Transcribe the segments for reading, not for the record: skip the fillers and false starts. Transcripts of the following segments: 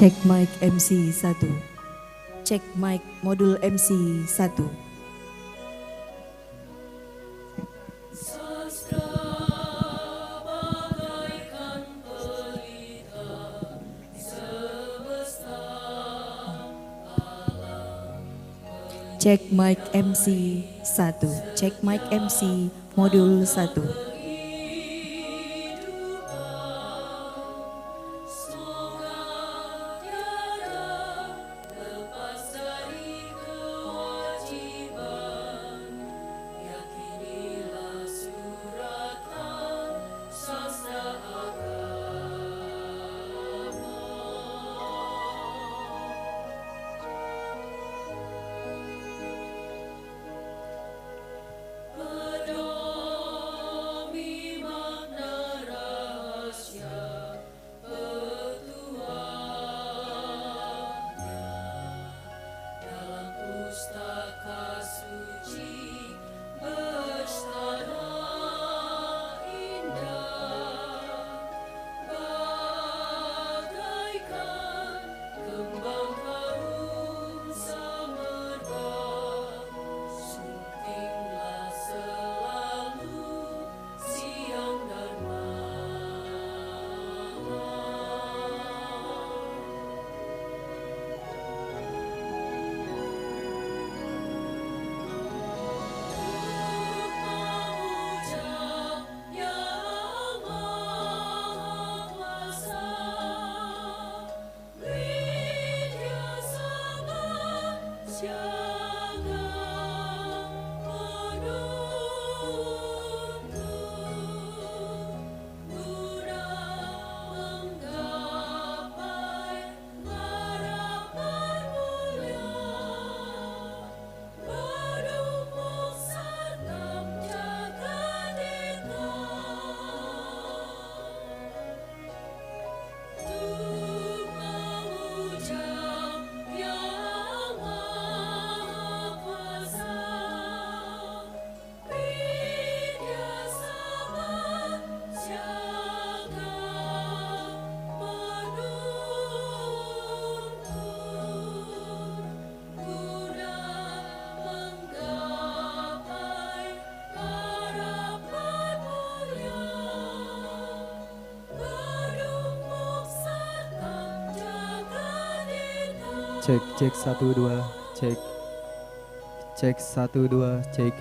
Cek mic MC 1. Cek mic modul MC 1. Cek mic MC 1. Cek mic MC modul 1. cek 1 2 cek 1 2 cek.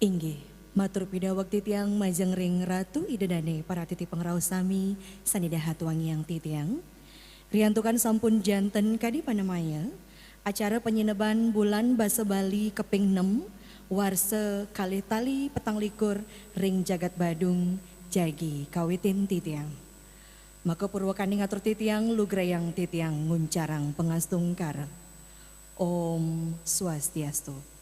Inggih, matur pidawek titiang majeng ring ratu idedane para titi pengraos sami sanida hatuangi yang titiang. Riantukan sampun janten kadi panemaya acara penyineban bulan basa Bali keping 6 warse kalih tali petang likur ring jagat Badung jagi kawitin titiang. Maka purwakani ngatur titiang lugrayang titiang nguncarang pengastung karep. Om Swastiastu.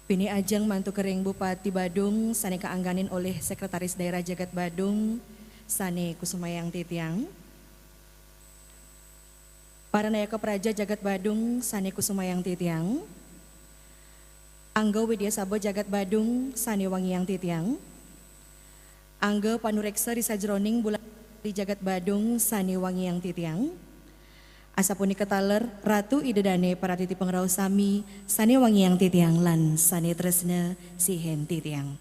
Bini ajeng mantu kering Bupati Badung sane kaangganin oleh Sekretaris Daerah Jagat Badung sane Kusumayang Titiang. Para nayaka praja Jagat Badung sane Kusumayang Titiang. Angga Widya Sabo Jagat Badung sane Wangiang Titiang. Angga Panureksa Risa Jroning Bulan di Jagat Badung sane Wangiang Titiang. Asapuni ketaler Ratu idedane para titi pengraos sami sane Wangiang Titiang lan sane tresna sihen titiang.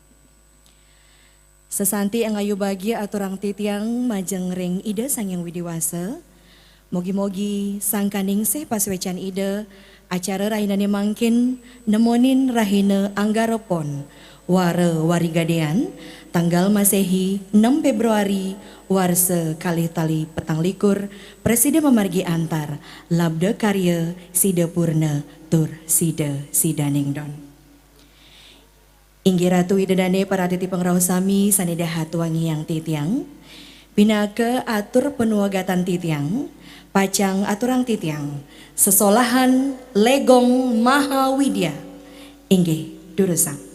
Sesanti angayu bagia aturang titiang majeng ring ida sangyang widiwasa. Mogi-mogi sangkaning seh paswecan ida acara rahinane mangkin nemonin rahina anggarepon ware warigadean tanggal Masehi 6 Februari warse kalih tali petang likur Presiden memargi antar labda karya sida purna tur sida sidaningdon. Inggih Ratu idedane para titi pengraos sami sanida hatuangi yang titiang binake atur penuagatan titiang pacang aturang titiang sesolahan legong maha widya inggih durusang.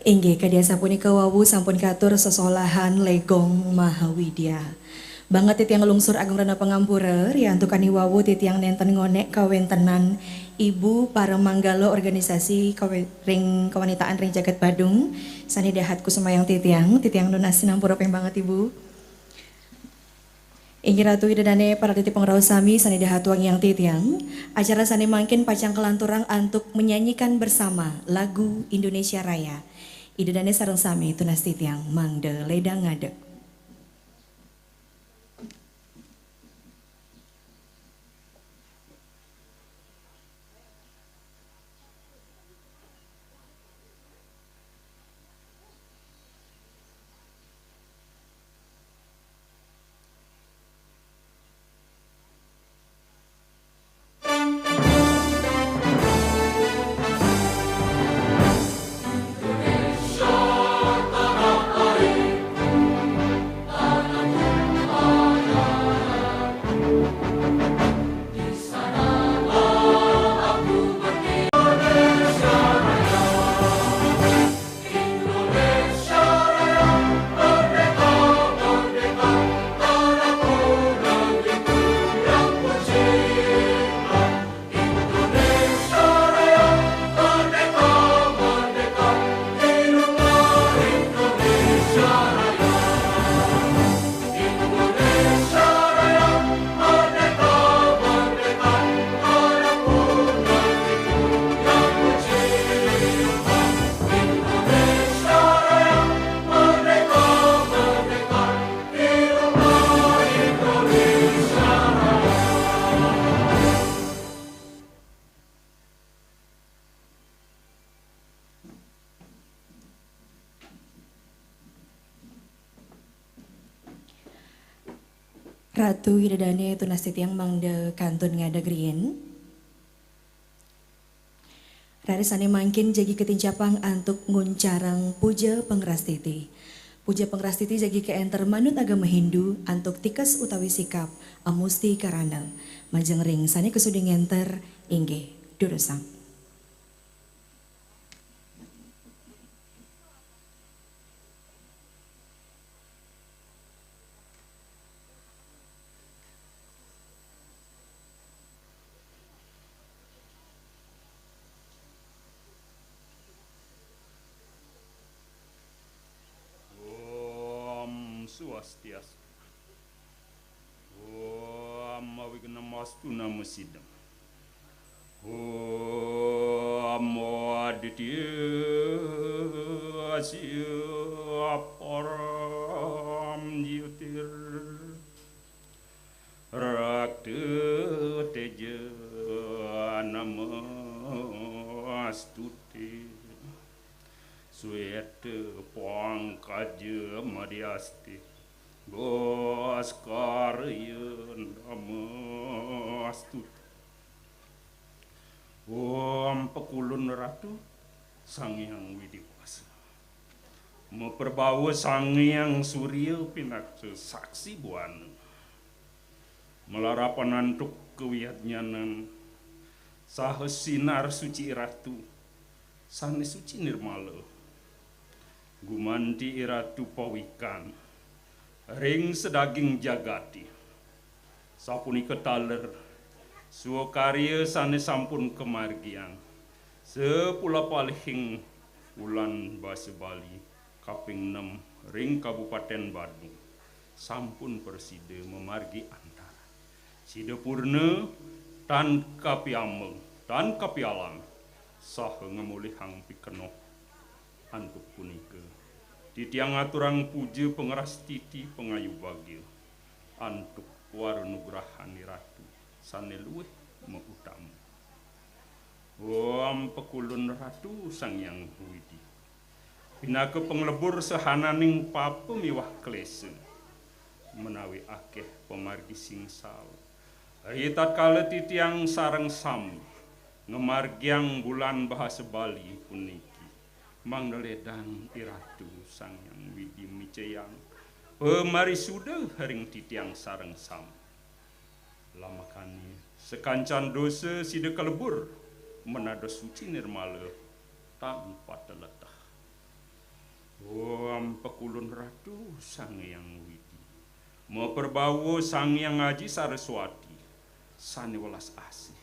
Inggih kadya punika wawu sampun katur sesolahan legong Mahawidya. Banget titiang lungsur Agung Rana Pangampura riantukani wawu titiang nenten ngonek kawentenan Ibu para manggalo organisasi ring kewanitaan ring jagat Badung sani dahat kusumayang titiang lunas sinampura peng banget Ibu. Inggih Ratu Idadane para titi pengraos sami sani dahat yang titiang acara sani mangkin pacang kelanturang untuk menyanyikan bersama lagu Indonesia Raya. Idadane sareng sami tunas titiang mangde ledang ngadeg. Ratu Idadane tunas titiang mangde kantun ngadegriin. Rari sane mangkin jagi ketincapang antuk nguncarang puja pengrastiti. Puja pengrastiti jagi keenter manut agama Hindu antuk tikas utawi sikap amusti karana. Majeng ring sane kesudi ngenter inggih durusang. Swastiastu. Om Awignamastu Namasidam. Om Aditya Asya Param Jyotir Rakta Teja Namastuti Sweta Pangkaja Madhyasti Bhaskarya Namastuti. Om Pekulun Ratu Sang Hyang Widiwasa Memperbawa Sang Hyang Surya Pinaksa Saksi Buana Melarapan antuk kewihatnyanan Saha sinar suci Ratu Sane suci nirmala Gumanti Iratu Pawikan ring sedaging jagati sapunika taler suwakarya sane sampun kemargian sepula palihing wulan basa Bali kaping 6 ring Kabupaten Badung sampun persida memargi antara sida purna tan kapiameng tan kapialang saha ngemulihang pikenoh antuk punika titiang aturang puja pengeras titi pengayu bagil antuk warunugrahani Ratu sane luwih meutama. Om Pekulun Ratu Sang Hyang Widi pinaka penglebur sehananing papa miwah klese menawi akeh pemargi singsal ritat kala titiang sareng sami ngemargiang bulan bahasa Bali puniki mangdaledang Iratu Sang Hyang Widi Miceyang pemarisuda haring titiang sareng sam lamakani sekancan dosa sida kalebur menado suci nirmala tanpa teletah Pekulun ratu sang yang widi. Mau perbawo sang yang ngaji Saraswati. Sane welas asih.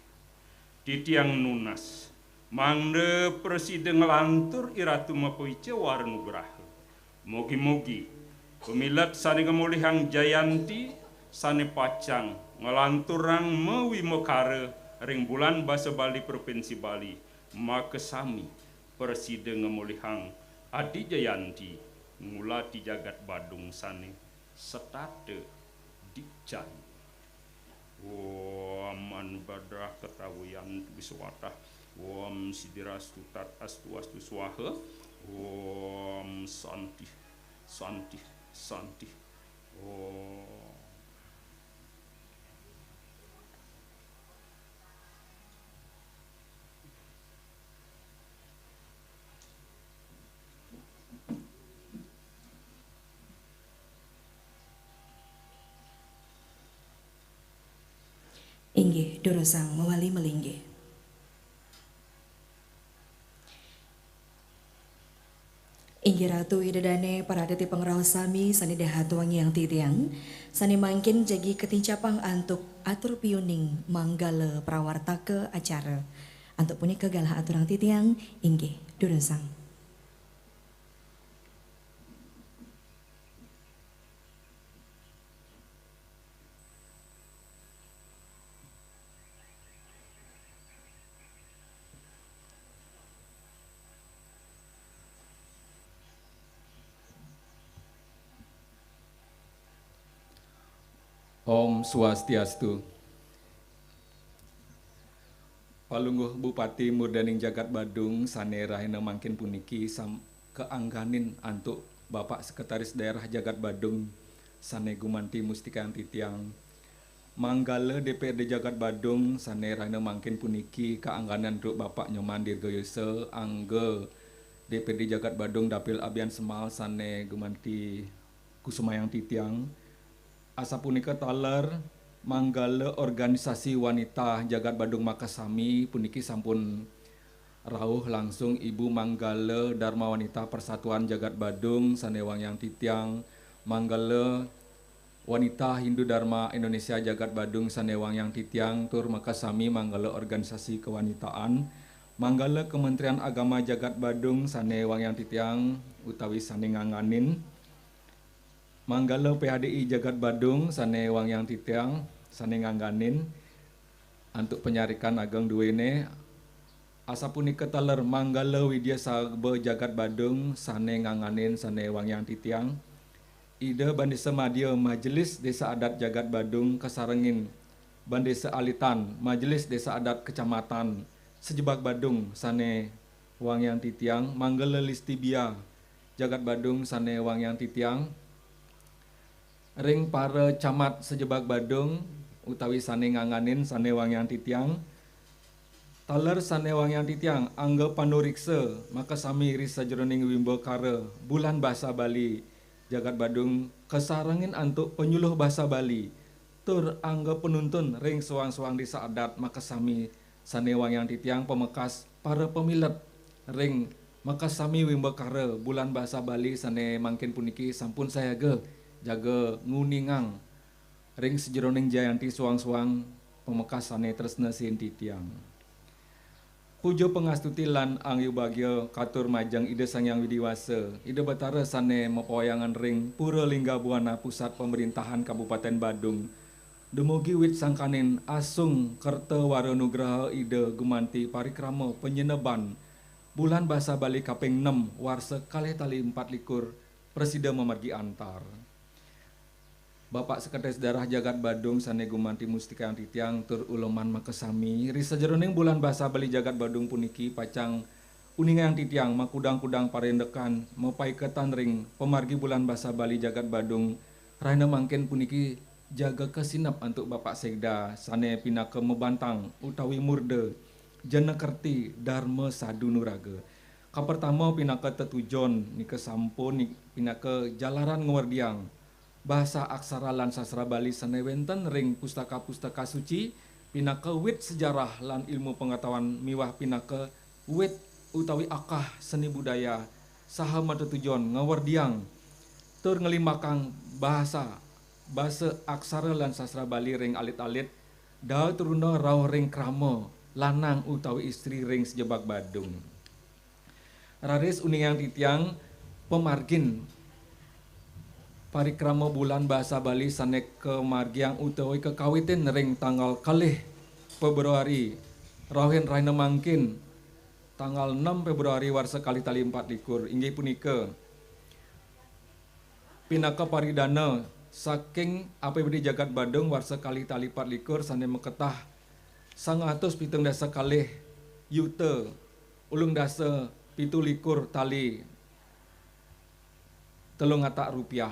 Titiang nunas. Mangde presiden ngelantur iratu mapoice warnugraha. Mogi-mogi. Pemilat sane ngemulihang Jayanti. Sane pacang. Ngelanturang mewi mekare. Ring bulan basa Bali Provinsi Bali. Maka sami. Presiden ngemulihang Adi Jayanti. Ngulati jagat Badung sane. Setate dicai. Man badrah ketawian biswatah. Sidirastu tat astu astu swaha. Santi santi santi. Inggih dorosang mewali melinggih. Inggih Ratu Idedane Paradati Pengraos sami sani dahatuang yang titiang sani mangkin jagi ketincapang antuk atur piuning manggala prawartake acara antuk punika galah aturang titiang inggih dorosang. Om Swastiastu. Palungguh Bupati Murdaning Jagat Badung sane rahina mangkin puniki keangganin antuk Bapak Sekretaris Daerah Jagat Badung sane gumanti mustika titiang Manggala DPRD Jagat Badung sane rahina mangkin puniki keangganan untuk Bapak Nyoman Dirgoyose angge DPRD Jagat Badung Dapil Abian Semal sane gumanti Kusumayang titiang asa punika taler manggala organisasi wanita Jagat Badung Makasami puniki sampun rawuh langsung Ibu Manggala Dharma Wanita Persatuan Jagat Badung sanewang yang titiang manggala wanita Hindu Dharma Indonesia Jagat Badung sanewang yang titiang tur Makasami manggala organisasi kewanitaan manggala Kementerian Agama Jagat Badung sanewang yang titiang utawi sane nganganin manggala PHDI Jagat Badung sane wang yang titiang sane ngangganin antuk penyarikan ageng duwene asa punika taler manggala Widya Sabha Jagat Badung sane nganganin sane wang yang titiang ide Bandesa Madya Majelis Desa Adat Jagat Badung kasarengin Bandesa Alitan Majelis Desa Adat Kecamatan Sejebak Badung sane wang yang titiang manggala Listibia Jagat Badung sane wang yang titiang ring para camat Sejebak Badung utawi sane nganganin sane wang yang titiang taler sane wang yang titiang angga panuriksa Makasami risa jroning wimbo kare bulan bahasa Bali Jagat Badung kesarangin antuk penyuluh bahasa Bali tur angga penuntun ring suang-suang desa adat Makasami sane wang yang titiang pemekas para pemilet ring Makasami wimbo kare bulan bahasa Bali sane mangkin puniki sampun saya jaga nguningang ring sejroning Jayanti suang-suang pemekas sane tresna sin titiang pujo pengastuti lan angyu bagya katur majang ide sangyang widiwasa ide batara sane mepawayangan ring Pura Lingga Buana Pusat Pemerintahan Kabupaten Badung dumugi wit sangkanin asung kerta waranugraha ide gumanti parikrama penyeneban bulan bahasa Bali kaping 6 warsa kalih tali 24 Presiden memargi antar Bapak Sekretaris Daerah Jagat Badung sane gumanti mustika yang titiang tur uleman Makasami risa jroning bulan bahasa Bali Jagat Badung puniki pacang uninga yang titiang makudang-kudang parendekan mepaiketan ring pemargi bulan bahasa Bali Jagat Badung rahina mangken puniki jaga kesinap untuk Bapak Sekda sane pinaka mebantang utawi murde Jenekerti Dharma Sadunuraga kapertama pinaka tetujon nika sampun pinaka jalaran ngewardiang bahasa aksara lan sastra Bali sane wenten ring pustaka-pustaka suci pinaka wit sejarah lan ilmu pengetahuan miwah pinaka wit utawi akah seni budaya saha mata tujuan ngawardiang tur ngelimakang bahasa aksara lan sastra Bali ring alit-alit da turuna rauh ring krama lanang utawi istri ring sejebak Badung. Raris uningang titiang pemargin parikrama bulan bahasa Bali sanek kemargiang utawi kekawitin ring tanggal kalih Februari Rauhin Raina mangkin tanggal 6 Februari warsa kali tali 4 inggih punika pinaka paridana saking APBD Jagat Badung warsa kali tali 4 sane meketah 170 kalih yuta ulung dasa 17 tali telung atak rupiah.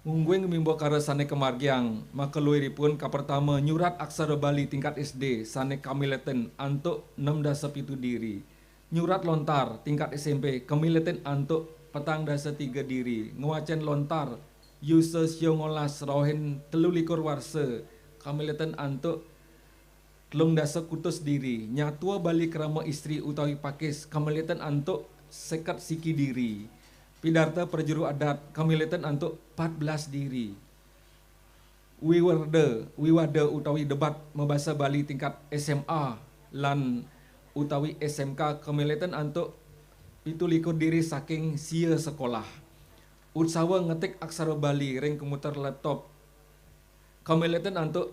Mungguing mimbo kare sane kemargiang maka luiripun kapertama nyurat aksara Bali tingkat SD sane kamileten antuk 6 diri. Nyurat lontar tingkat SMP kamileten antuk 4 diri. Ngewacen lontar Yuse Siongolas Rohin 13 warsa kamileten antuk 3 kutus diri. Nyatua Bali krama istri utawi pakis kamileten antuk 50 siki diri. Pidarta perjuru adat kamileten antuk 14 diri. Wiwada utawi debat membahasa Bali tingkat SMA lan utawi SMK kamileten antuk 17 diri saking sia sekolah. Utsawa ngetik aksara Bali ring komputer laptop kamileten antuk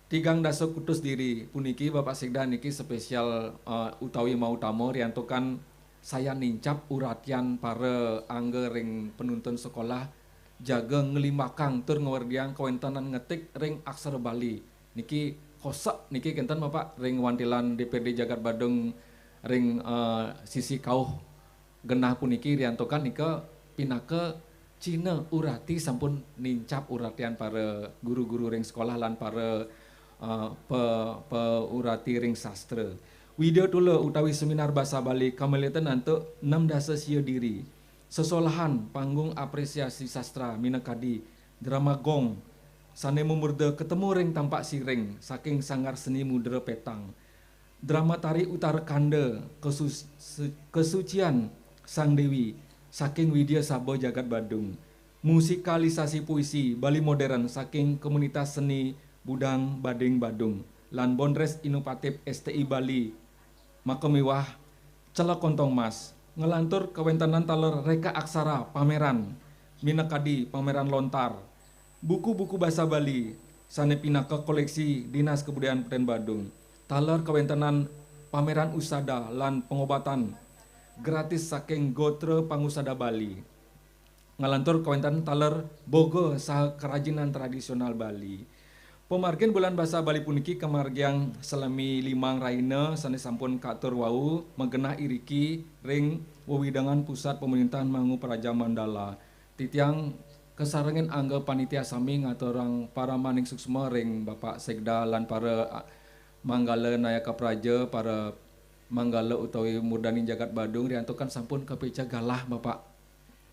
3 kutus diri. Puniki Bapak Sekda niki spesial utawi mau tamu riantukan saya nincap uratian para angga ring penuntun sekolah jaga ngelimakang tur ngewardiang kawentanan ngetik ring aksara Bali niki kosak niki kenten Bapak ring wantilan DPRD Jagat Badung ring sisi kauh genah puniki riantokan nika pinaka Cina urati sampun nincap uratian para guru-guru ring sekolah lan para urati ring sastra. Widya tula utawi seminar bahasa Bali kamileten antuk 6 diri. Sesolahan panggung apresiasi sastra minakadi drama gong sane mumurda ketemu ring tampak siring saking sanggar seni mudra petang. Drama tari utara kanda kesucian Sang Dewi saking Widya Sabo Jagat Badung. Musikalisasi puisi Bali modern saking komunitas seni Budang Bading Badung lan Bondres Inovatif STI Bali Makemiwah Celak Kontong Mas ngelantur kawentanan taler reka aksara pameran minakadi pameran lontar buku-buku bahasa Bali sane pinaka koleksi Dinas Kebudayaan Kabupaten Badung taler kawentanan pameran usada lan pengobatan gratis saking Gotre Pangusada Bali ngalantur kawentanan taler bogo saha kerajinan tradisional Bali. Pemargin bulan bahasa Bali puniki kemargiang selami 5 raina sane sampun katur wau megenah iriki ring wewidangan pusat pemerintahan Mangu Praja Mandala. Titiang kesarengen angga panitia sami ngaturang para maning suksma ring Bapak Sekda lan para manggala nayaka praja para manggala utawi murdani Jagat Badung riantukan sampun kepeca galah Bapak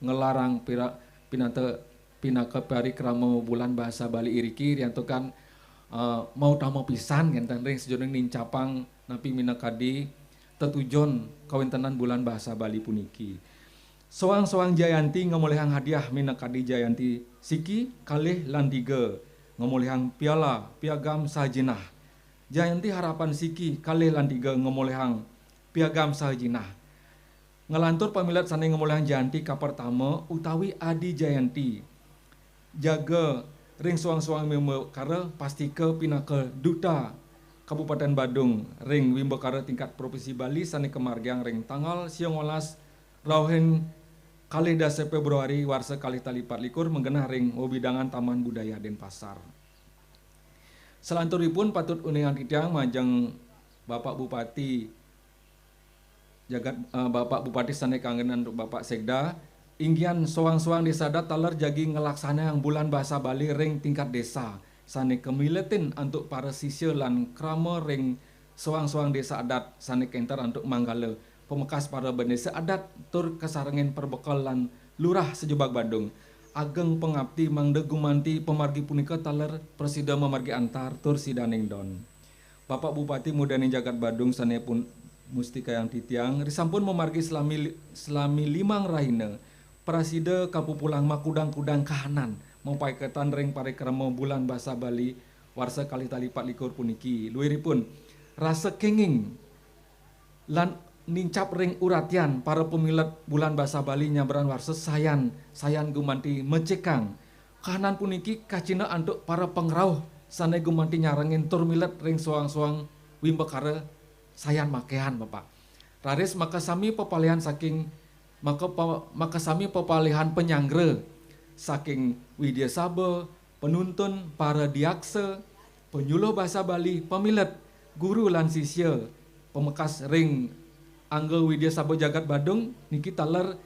ngelarang pinaka parikrama bulan bahasa Bali iriki riantukan mau tamu pisan ngenten ring sejoning nincapang napi minakadi tetujon kawentanan bulan bahasa Bali puniki. Soang-soang Jayanti ngomolehang hadiah minakadi Jayanti siki kalih lan 3 ngomolehang piagam sahajinah. Jayanti harapan siki kalih lan 3 ngomolehang piagam sahajinah. Ngelantur pamilat sane ngomolehang Jayanti kapertama utawi Adi Jayanti. Jaga ring suang-suang mimbekara pastika pinaka duta Kabupaten Badung ring wimbekara tingkat provinsi Bali sane kemargiang ring tanggal 19 Rauhin kalih 10 Februari warsa kalih tali 24 menggenah ring wewidangan Taman Budaya Denpasar. Selanturipun patut uningan titiang majeng Bapak Bupati Bapak Bupati sane kangenan Bapak Sekda inggian soang-soang desa adat taler jagi ngelaksana yang bulan bahasa Bali ring tingkat desa sane kemiletin untuk para sisya lan krama ring soang-soang desa adat sane kenter untuk manggala pemekas para bendesa adat tur kesarengen perbekal lan lurah sejebak Badung ageng pengabdi mangde gumanti pemargi punika taler presida memargi antar tur sidaning don. Bapak Bupati Mudani Jagat Badung sane pun Mustika yang titiang risampun memargi selami limang raina prasida kapupulang makudang-kudang kahanan mempai ketan reng pare keremo bulan bahasa Bali warsa kali tali 24 puniki luiripun rasa kenging lan nincap ring uratian para pemilat bulan bahasa Bali nyabran warsa sayan gumanti mecekang kahanan puniki kacina antuk para pengrauh sane gumanti nyarengin tur milat ring soang-soang wimbekara sayan makehan Bapak. Raris maka sami pepalihan saking maka sami pepalihan penyanggre saking Widya Sabe, penuntun para diakse, penyuluh bahasa Bali, pemilat, guru lan sisya, pemekas ring angge Widya Sabe Jagat Badung niki taler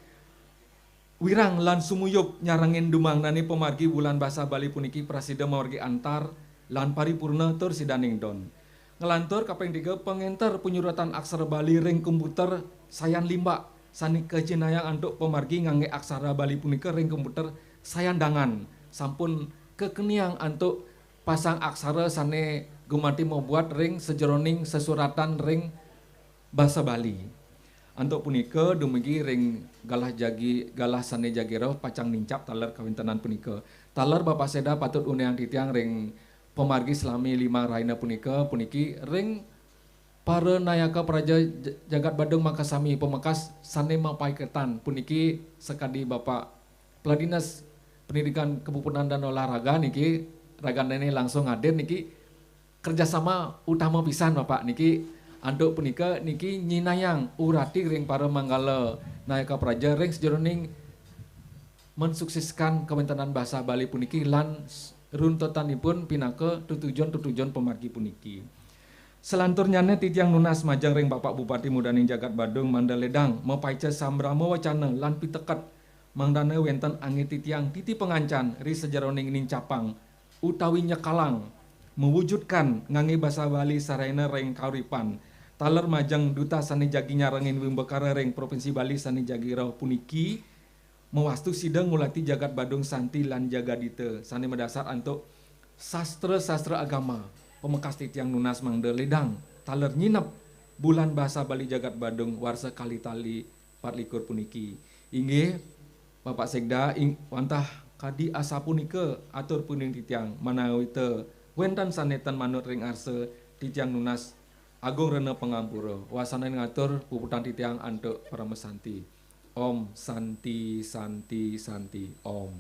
wirang lan sumuyup nyarangin dumang nani pemargi bulan bahasa Bali puniki prasida mawargi antar lan paripurna tur sidaning don. Ngelantur kaping 3 pengenter penyurutan aksara Bali ring komputer sayan limba sani kejinayang antuk pemargi ngangge aksara Bali punika ring komputer sayan dangan sampun kekeniang antuk pasang aksara sane gumanti mau buat ring sejeroning sesuratan ring bahasa Bali. Antuk punika dumugi ring galah sane jagiro pacang nincap taler kawintenan punika. Taler Bapak Seda patut uneang titiang ring pemargi selami 5 raina punika puniki ring para nayaka praja Jagat Badung makasami pemekas sane mapai ketan puniki sekadi Bapak Peladinas Pendidikan Kepupunan dan Olahraga niki ragandane langsung hadir niki kerjasama utama pisan Bapak niki anduk punika niki nyinayang urati ring para manggala nayaka praja ring sejeroning mensukseskan Kementerian Bahasa Bali puniki lan runtutanipun pinaka tutujon pemargi puniki. Selanturnyane titiang nunas majang ring Bapak Bupati Mudaning Jagat Badung Mandaledang mapaica sambrama wacana lan pitekat mangdane wenten angin titiang titi pengancan ri sejaroning nincapang utawi nyekalang mewujudkan ngangge bahasa Bali sarana ring kauripan taler majang duta sani jagi nyarengin wimbekara ring Provinsi Bali sani jagi rau puniki mewastu sidang ngulati Jagat Badung Santi lan Jagadite sani medasar antuk sastra agama pemekas titiang nunas Mandaledang taler nyinep bulan bahasa Bali Jagat Badung warsa kali tali 24 puniki inggih Bapak Sekda wantah kadi asa punika atur puning titiang manawi te wentan sanetan manut ring arse titiang nunas Agung Rena Pengampura wasana ngatur puputan titiang antuk para mesanti. Om Santi Santi Santi Om.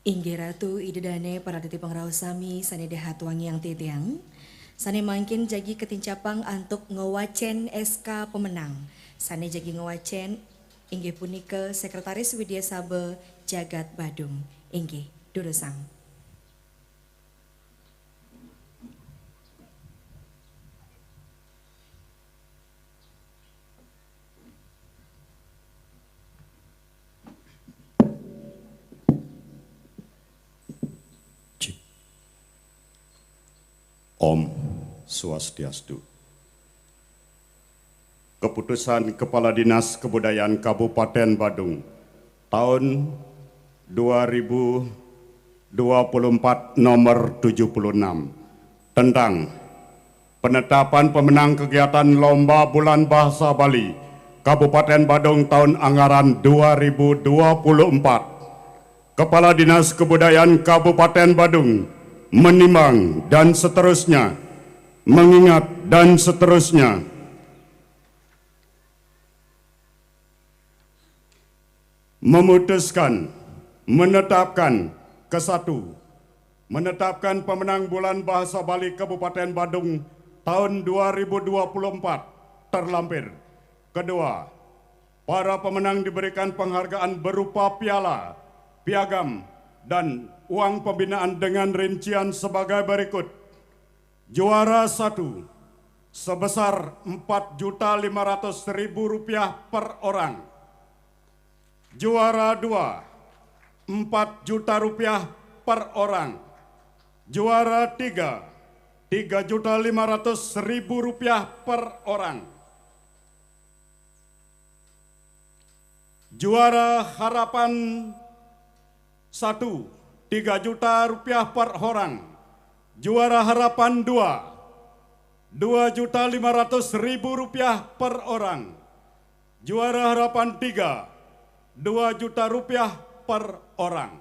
Inggih Ratu Idedane para titi pengraos sami sanede hatuang yang titiang sane mangkin jagi ketincapang antuk ngewacen SK pemenang sane jagi ngewacen inggih punika Sekretaris Widya Sabe Jagat Badung. Inggih Durusang. Om Swastiastu. Keputusan Kepala Dinas Kebudayaan Kabupaten Badung tahun 2024 nomor 76 tentang penetapan pemenang kegiatan Lomba Bulan Bahasa Bali Kabupaten Badung tahun anggaran 2024. Kepala Dinas Kebudayaan Kabupaten Badung menimbang dan seterusnya, mengingat dan seterusnya, memutuskan, menetapkan menetapkan pemenang Bulan Bahasa Bali Kabupaten Badung tahun 2024 terlampir. Kedua, para pemenang diberikan penghargaan berupa piala, piagam, dan uang pembinaan dengan rincian sebagai berikut. Juara 1 sebesar Rp4.500.000 per orang. Juara 2 Rp4 juta per orang. Juara 3 Rp3.500.000 per orang. Juara harapan 1, 3 juta rupiah per orang. Juara harapan 2, 2.500.000 rupiah per orang. Juara harapan 3, 2 juta rupiah per orang.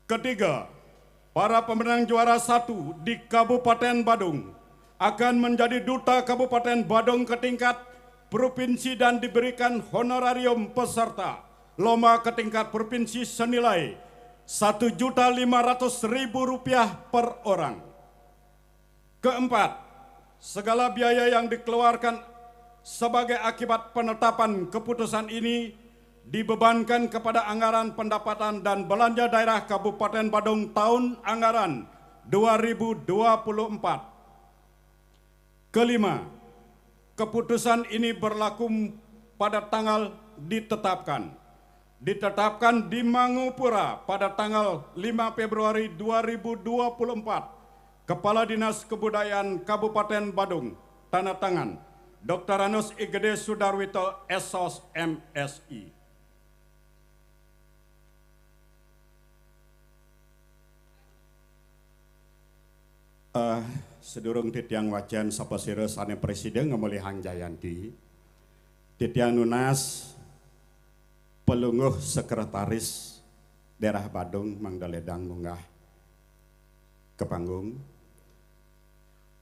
Ketiga, para pemenang juara 1 di Kabupaten Badung akan menjadi duta Kabupaten Badung ke tingkat provinsi dan diberikan honorarium peserta lomba ke tingkat provinsi senilai Rp1.500.000 per orang. Keempat, segala biaya yang dikeluarkan sebagai akibat penetapan keputusan ini dibebankan kepada anggaran pendapatan dan belanja daerah Kabupaten Badung tahun anggaran 2024. Kelima, keputusan ini berlaku pada tanggal ditetapkan di Mangupura pada tanggal 5 Februari 2024. Kepala Dinas Kebudayaan Kabupaten Badung, tanda tangan Dr. Anus Igede Sudarwito, SOS MSI. Sedurung titiang wajan sapasira sane presiden ngemulihang Jayanti, titiang nunas pelungguh sekretaris daerah Badung Mangdaledang munggah ke panggung.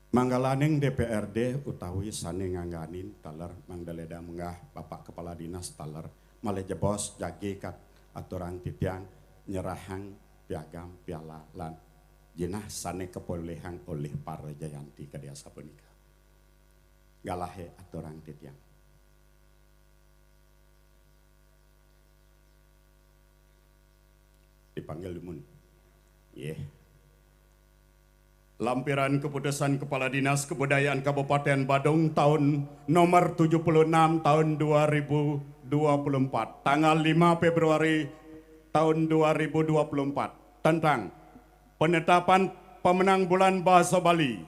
Manggalaning DPRD utawi sane ngangganin taler Mangdaledang munggah Bapak Kepala Dinas taler malejebos jagi kat aturan titiang nyerahang piagam piala lan jenah sane kepolehan oleh para Jayanti kadia sapunika. Galahe aturan titiang. Dipanggil lumun. Lampiran keputusan Kepala Dinas Kebudayaan Kabupaten Badung tahun nomor 76 tahun 2024 tanggal 5 Februari tahun 2024 tentang penetapan pemenang bulan bahasa Bali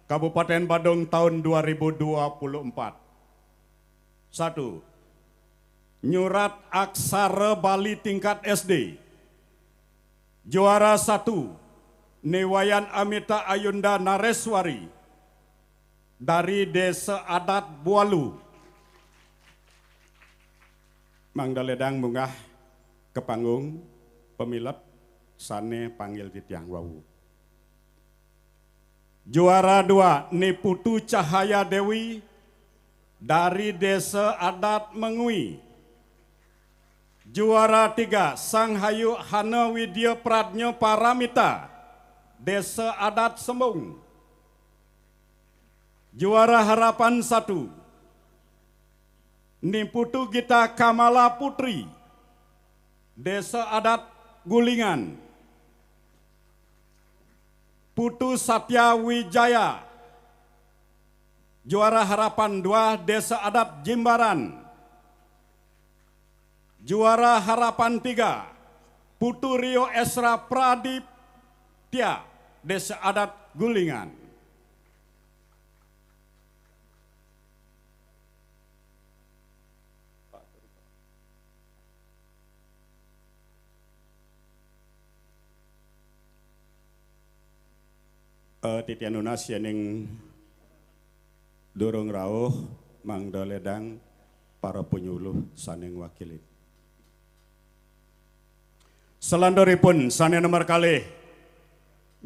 Kabupaten Badung tahun 2024. 1. Nyurat aksara Bali tingkat SD. Juara 1, Newayan Amita Ayunda Nareswari dari Desa Adat Bualu. Mangdaledang munggah ke panggung pemilep sane panggil titiang wawu. Juara 2, Niputu Cahaya Dewi dari Desa Adat Mengui. Juara 3, Sanghayu Hana Widya Pradnya Paramita, Desa Adat Sembung. Juara harapan 1, Niputu Gita Kamala Putri, Desa Adat Gulingan. Putu Satya Wijaya, juara harapan 2, Desa Adat Jimbaran. Juara harapan 3, Putu Rio Esra Pradiptia, Desa Adat Gulingan. Titian nunas yening durung rawuh Mangdaledang para penyuluh saning wakilin. Selandoripun sane nomor kalih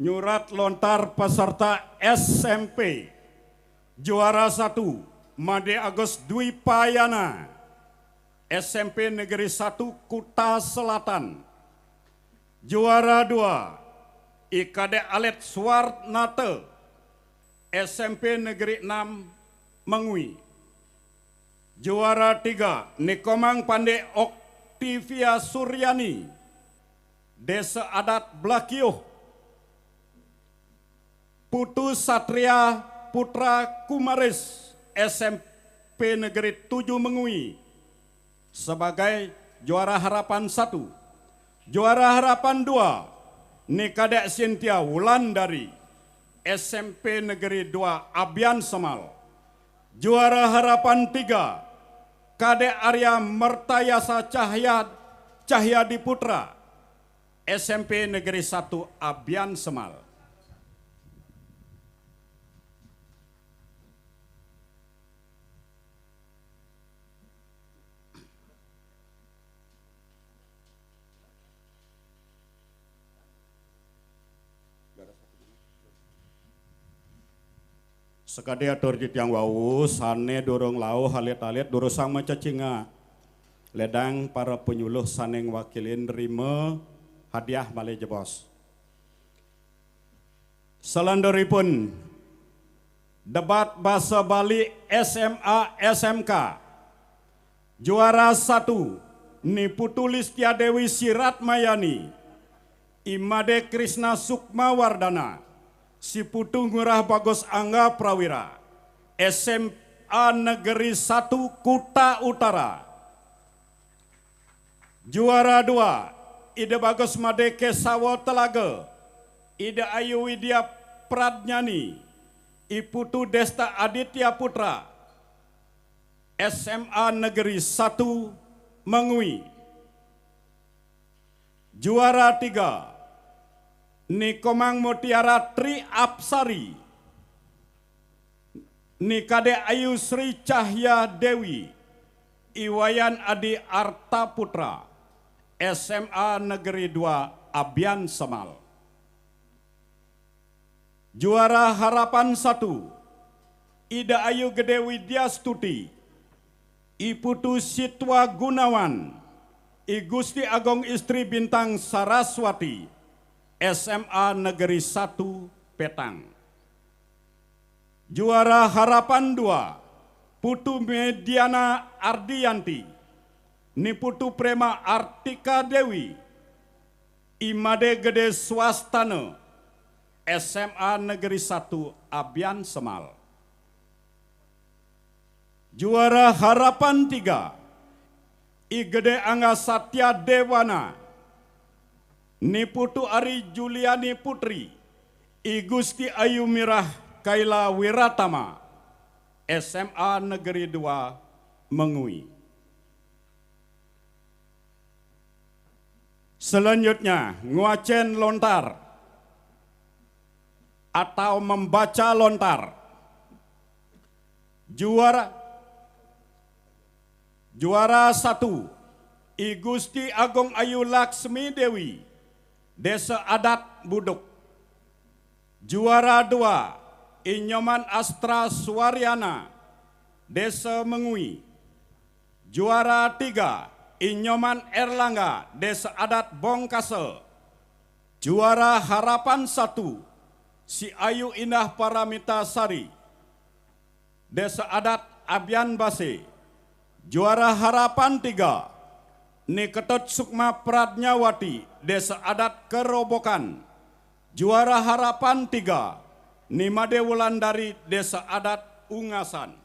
nyurat lontar peserta SMP juara 1 Made Agus Dwi Payana SMP Negeri 1 Kuta Selatan. Juara 2 IKD Alet Suwarnate SMP Negeri 6 Mengui. Juara 3 Nikomang Pande Oktivia Suryani Desa Adat Blakioh. Putu Satria Putra Kumaris SMP Negeri 7 Mengui sebagai juara harapan 1. Juara harapan 2 Nikadek Sintia Wulandari SMP Negeri 2 Abian Semal. Juara harapan 3 Kade Arya Mertayasa Cahyadi Putra, SMP Negeri 1 Abian Semal. Sekade atur yang wau, sane dorong lau halit-halit dorosang macacinga. Ledang para penyuluh saneng wakilin rima hadiah malih jebos. Selanderipun debat bahasa Bali SMA SMK. Juara 1 Niputu Listia Dewi Sirat Mayani, Imade Krishna Sukma Wardana, Si Putu Ngurah Bagus Angga Prawira, SMA Negeri 1 Kuta Utara. Juara 2 Ide Bagus Madeke Sawo Telaga, Ide Ayu Widya Pradnyani, Iputu Desta Aditya Putra, SMA Negeri 1 Mengui. Juara 3 Nikomang Mutiara Tri Apsari, Nikade Ayu Sri Cahya Dewi, Iwayan Adi Arta Putra, SMA Negeri 2 Abian Semal. Juara Harapan 1 Ida Ayu Gede Widya Stuti, Iputu Sitwa Gunawan, I Gusti Agong Istri Bintang Saraswati, SMA Negeri 1 Petang. Juara Harapan 2 Putu Mediana Ardianti, Niputu Prema Artika Dewi, Imade Gede Swastana, SMA Negeri 1 Abian Semal. Juara Harapan 3 I Gede Angga Satya Dewana, Niputu Ari Juliani Putri, I Gusti Ayu Mirah Kaila Wiratama, SMA Negeri 2 Mengui. Selanjutnya nguacen lontar atau membaca lontar. Juara 1 I Gusti Agung Ayu Laksmi Dewi, Desa Adat Buduk. Juara 2 Inyoman Astra Suwaryana, Desa Mengui. Juara 3 Inyoman Erlangga, Desa Adat Bongkase. Juara Harapan 1 Si Ayu Indah Paramita Sari, Desa Adat Abian Base. Juara Harapan 3 Niketut Sukma Pradnyawati, Desa Adat Kerobokan. Juara Harapan 3 Nimade Wulandari, Desa Adat Ungasan.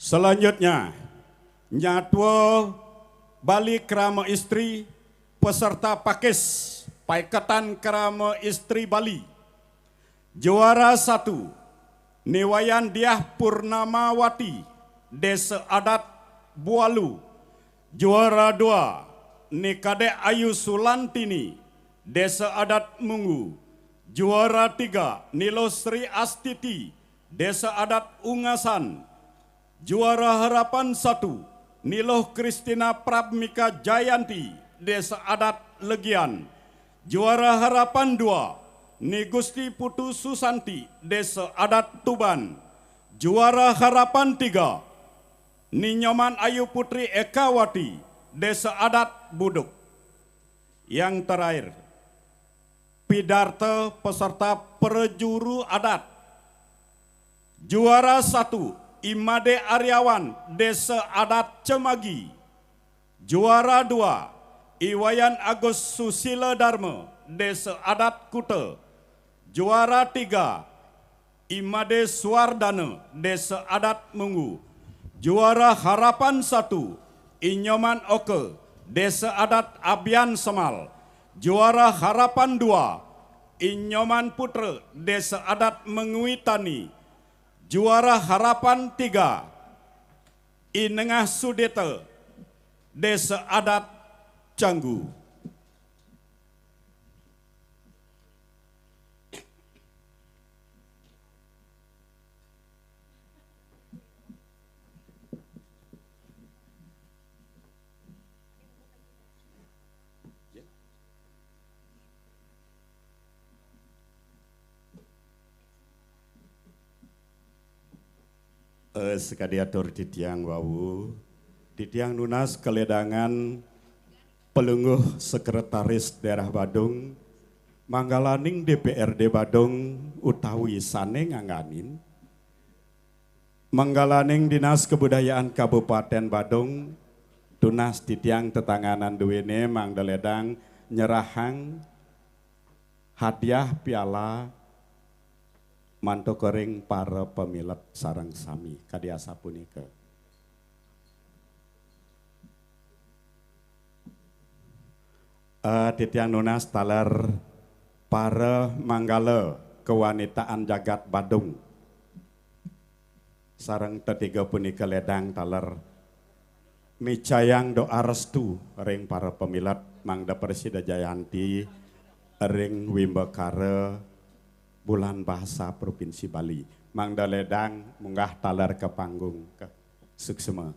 Selanjutnya, Nyatwa Bali Krama Istri peserta Pakis Paikatan Krama Istri Bali. Juara 1 Niwayan Diah Purnamawati, Desa Adat Bualu. Juara 2 Nikade Ayu Sulantini, Desa Adat Mungu. Juara 3 Nilo Sri Astiti, Desa Adat Ungasan. Juara Harapan 1 Niloh Kristina Prabmika Jayanti, Desa Adat Legian. Juara Harapan 2 Ni Gusti Putu Susanti, Desa Adat Tuban. Juara Harapan 3 Ni Nyoman Ayu Putri Ekawati, Desa Adat Buduk. Yang terakhir Pidarta peserta Perjuru Adat. Juara 1 Imade Aryawan, Desa Adat Cemagi. Juara 2 Iwayan Agus Susila Dharma, Desa Adat Kuta. Juara 3 Imade Suardana, Desa Adat Munggu. Juara Harapan 1, Inyoman Oke, Desa Adat Abian Semal. Juara Harapan 2, Inyoman Putra, Desa Adat Menguitani. Juara Harapan 3, Inengah Sudeta, Desa Adat Canggu. Sekadiatur titiang wawu, titiang nunas keledangan pelungguh sekretaris daerah Badung, manggalaning DPRD Badung utawi sane ngangganin, manggalaning Dinas Kebudayaan Kabupaten Badung, tunas titiang tetanganan duwene mangdaledang nyerahang hadiah piala manto kering para pemilet sarang sami kadiasa punika. Titiang nunas taler para manggala kewanitaan jagat Badung. Sarang tetiga punika ledang taler micayang doa restu ring para pemilet mangda Presida Jayanti ring Wimbekara bulan bahasa Provinsi Bali. Mangda ledang munggah taler ke panggung ke suksema.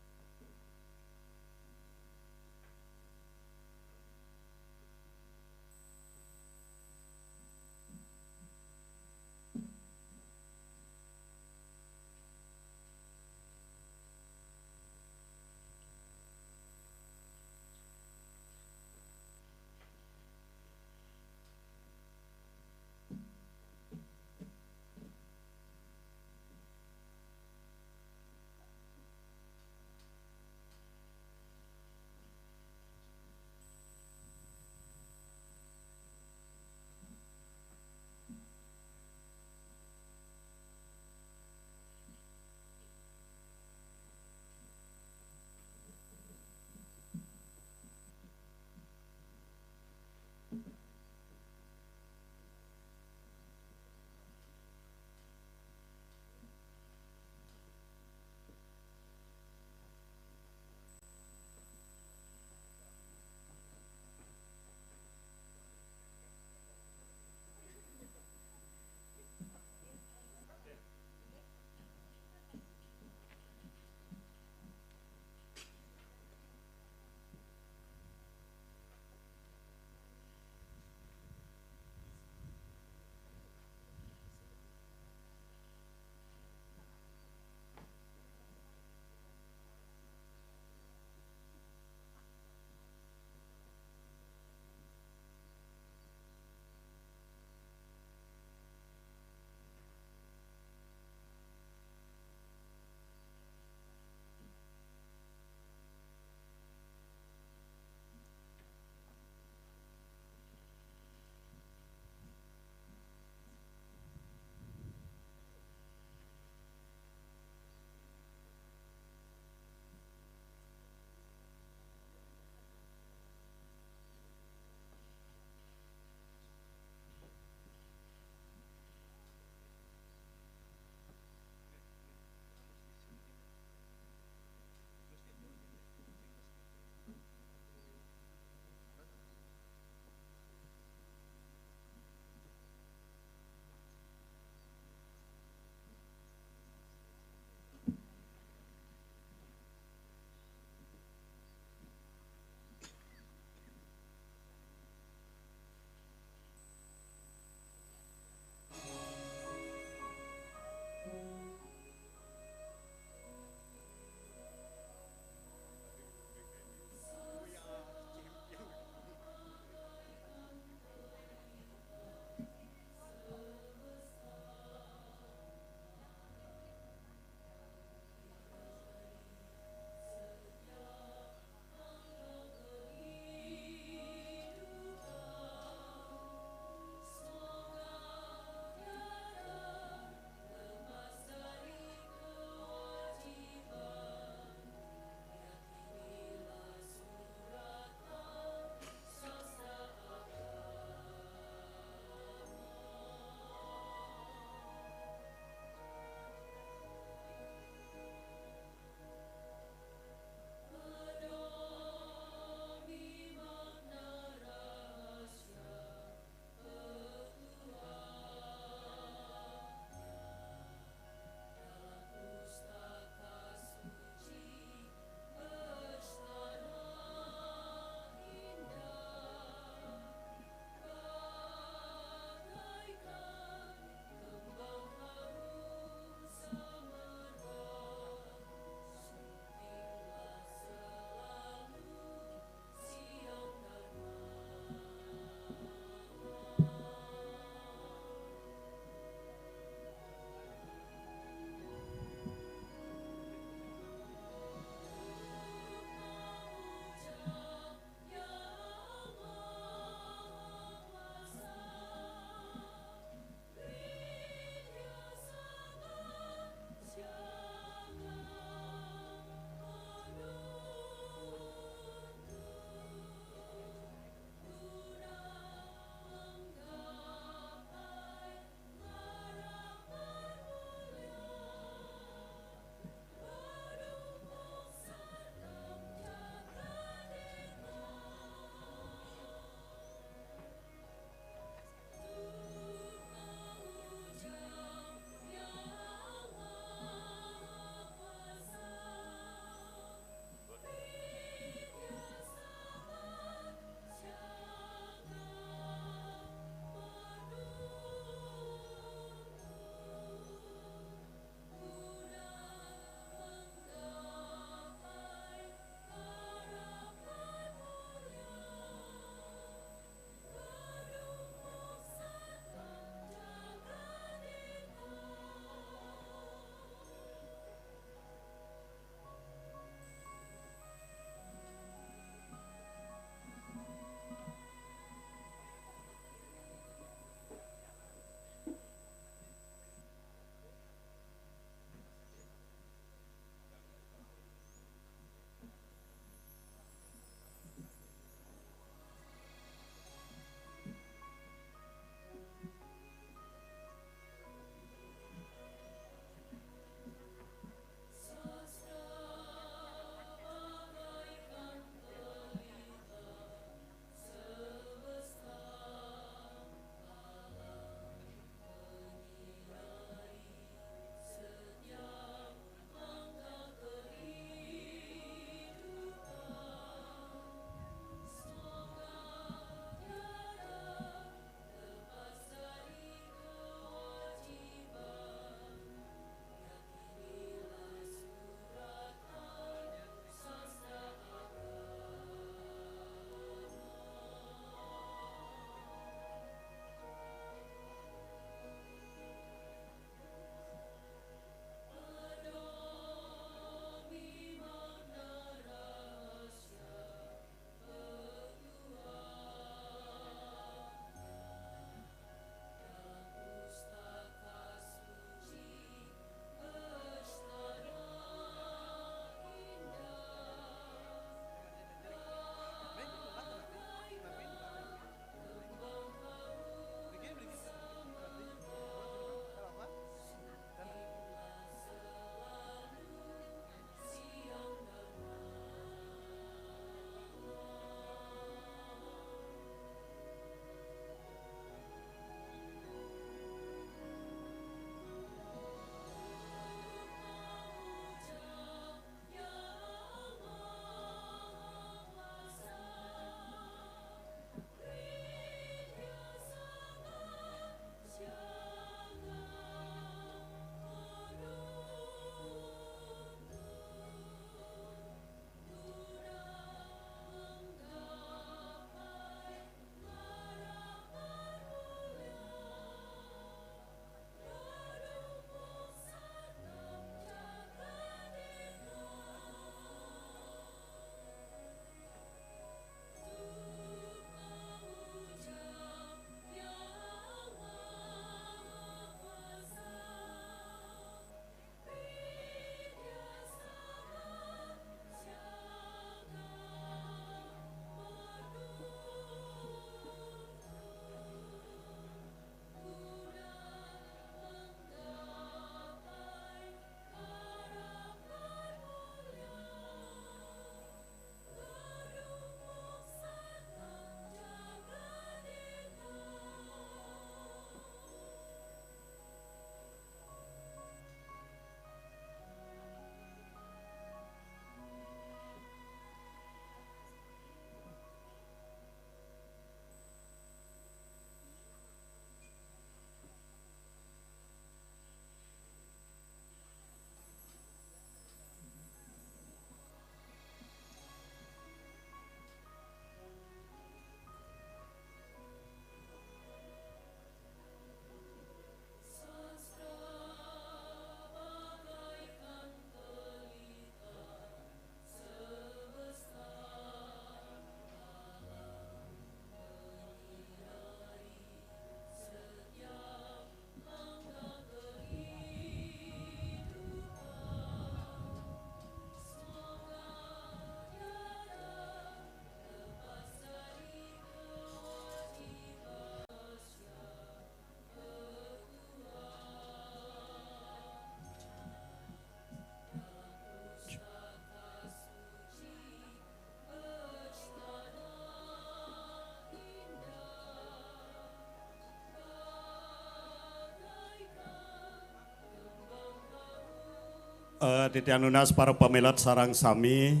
Titianunas para pemilat sarang sami.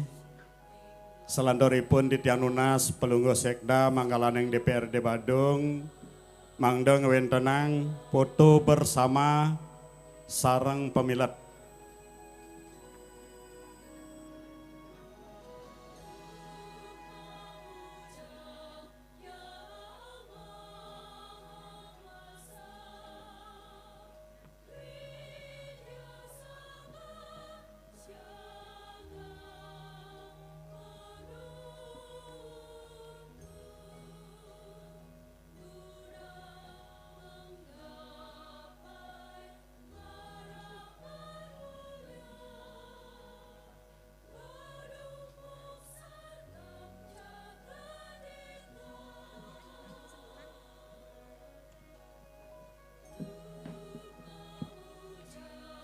Selandoripun Titianunas pelungguh sekda manggalaneng DPRD Badung. Mangdeng wentenang foto bersama sarang pemilat.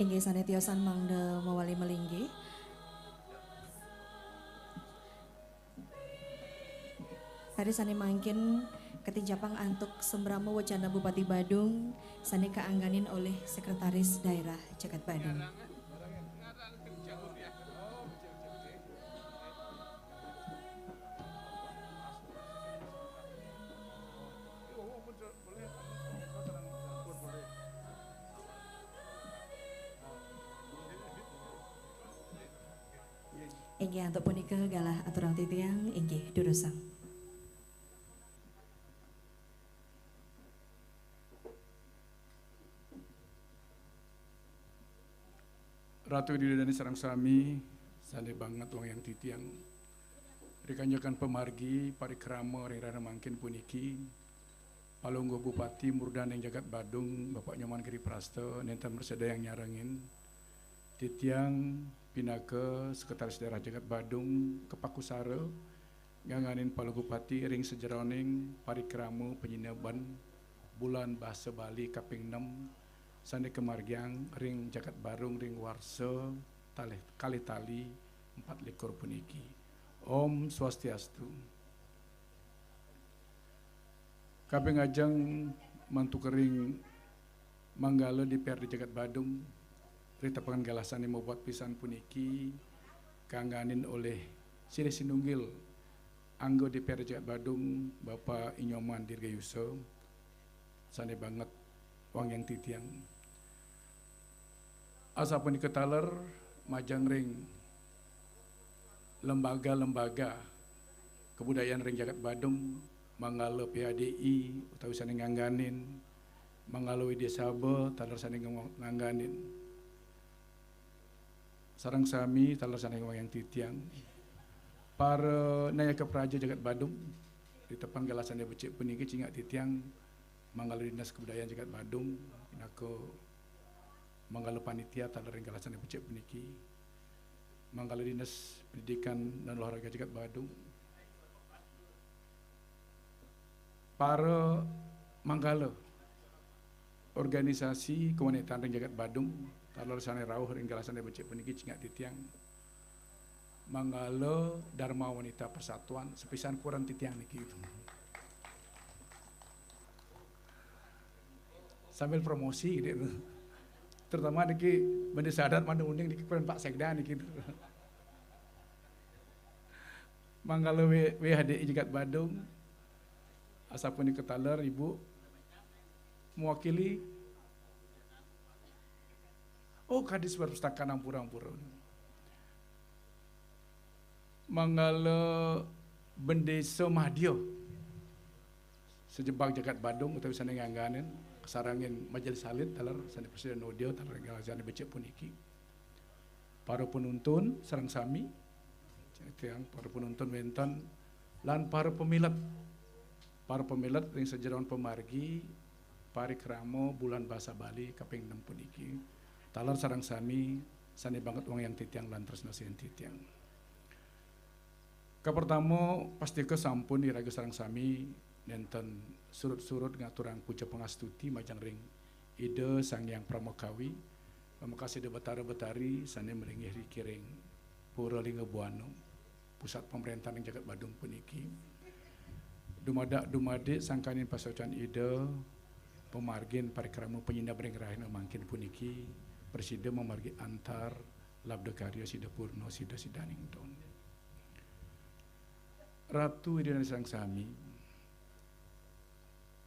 Inggih sanetiosan mangda mawali melinggi. Tadi sane mangkin ketinjapang antuk sembramo wacana Bupati Badung sane kaangganin oleh Sekretaris Daerah Jagat Badung. Inggih antuk punika galah aturan titiang inggih durusang. Ratu Didani sarang sami sane banget wong yang titiang dikanjakan pemargi parikrama ring mangkin puniki palungguh Bupati Murdaneng Jagat Badung Bapak Nyoman Giri Prasta nenten bersedia yang nyarengin titiang pinaka Sekretaris Daerah Jagat Badung Kepakusara nganganin palungguh Bupati ring sejeroning parikrama penyinaban bulan bahasa Bali kaping 6 sane kemargiang ring Jagat Badung ring warsa kali tali 4 puniki. Om Swastiastu. Kaping ajeng mantu kering manggala di PRD Jagat Badung rita penggalasan yang membuat pisan puniki kangganin oleh Sini Sinunggil anggo DPRD Jagat Badung Bapak Inyoman Dirgayuso sane banget wang yang titiang asapun diketaler majang ring lembaga-lembaga kebudayaan ring Jagat Badung mangalo PADI utawi sane ngangganin mangalo Widesaba taler sane ngangganin sarang sami taler sane wayang titiang para naya kepraja Jagat Badung di depan galasan dia becik puniki cingak titiang mangalo Dinas Kebudayaan Jagat Badung pinako mangalo panitia taler ring galasan dia becik puniki mangalo Dinas Pendidikan dan Olahraga Jagat Badung para manggalo organisasi kewanitaan ring Jagat Badung taler sane rawuh ring galasan dia becik puniki cingak titiang manggalo Dharma Wanita Persatuan sepisan kurang titiang niki itu. Sambil promosi gitu. Terutama niki Bende Sadat mandu unding niki peran Pak Sekda niki. Manggalo WHDI Jagat Badung asapun di Ketaler Ibu mewakili Kadis Perpustakaan Ampura-Ampura. Manggalo Bendesa Mahdio sejebak Jagat Badung utawi sane ngangganen kesarangin Majelis Salit taler sane Presiden Nodio taler sane becek puniki para penuntun sareng sami yang para penuntun wenten lan para pemilat ing sejeroan pemargi parikrama bulan bahasa Bali kaping 6 puniki taler sareng sami sane banget wong yang titiang lan tresna sing titiang. Kapertama pasti sampun diraga sareng sami nenten surut-surut ngaturang puja pengastuti majang ring ide sang yang pramokawi pamakasi de betara-betari sane meringih rikiring Pura Linggabuana pusat pemerintahan yang Jagat Badung puniki dumade sangkanin pasocan ide pemargin parikrama penyinda ring rahina mangkin puniki presiden memargi antar Labda karya Sida Purno Sida Sidaning Don. Ratu Idana Sarang Sami,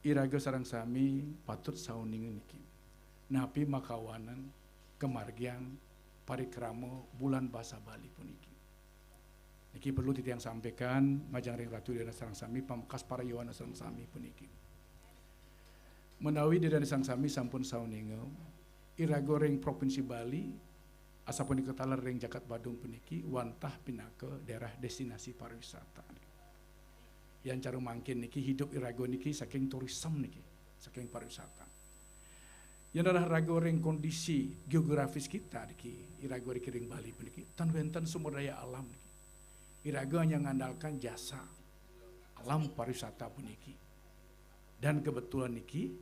iraga sarang sami patut sauningan niki. Napi makawanan kemargian parikramo bulan basa Bali puniki. Niki perlu titiang sampaikan majang ring Ratu Idana Sarang Sami pamkas para Yowana Sarang Sami puniki. Menawi Idana Sarang Sami sampun sauningan iraga ring Provinsi Bali asapun diketalar ring Jakat Badung puniki wantah pinake daerah destinasi pariwisata. Yang cara mangkin niki hidup irago niki saking turism niki, saking pariwisata. Yang adalah rago ring kondisi geografis kita niki, irago niki ring Bali niki, tan wenten sumber daya alam niki. Irago hanya mengandalkan jasa alam pariwisata puniki. Dan kebetulan niki,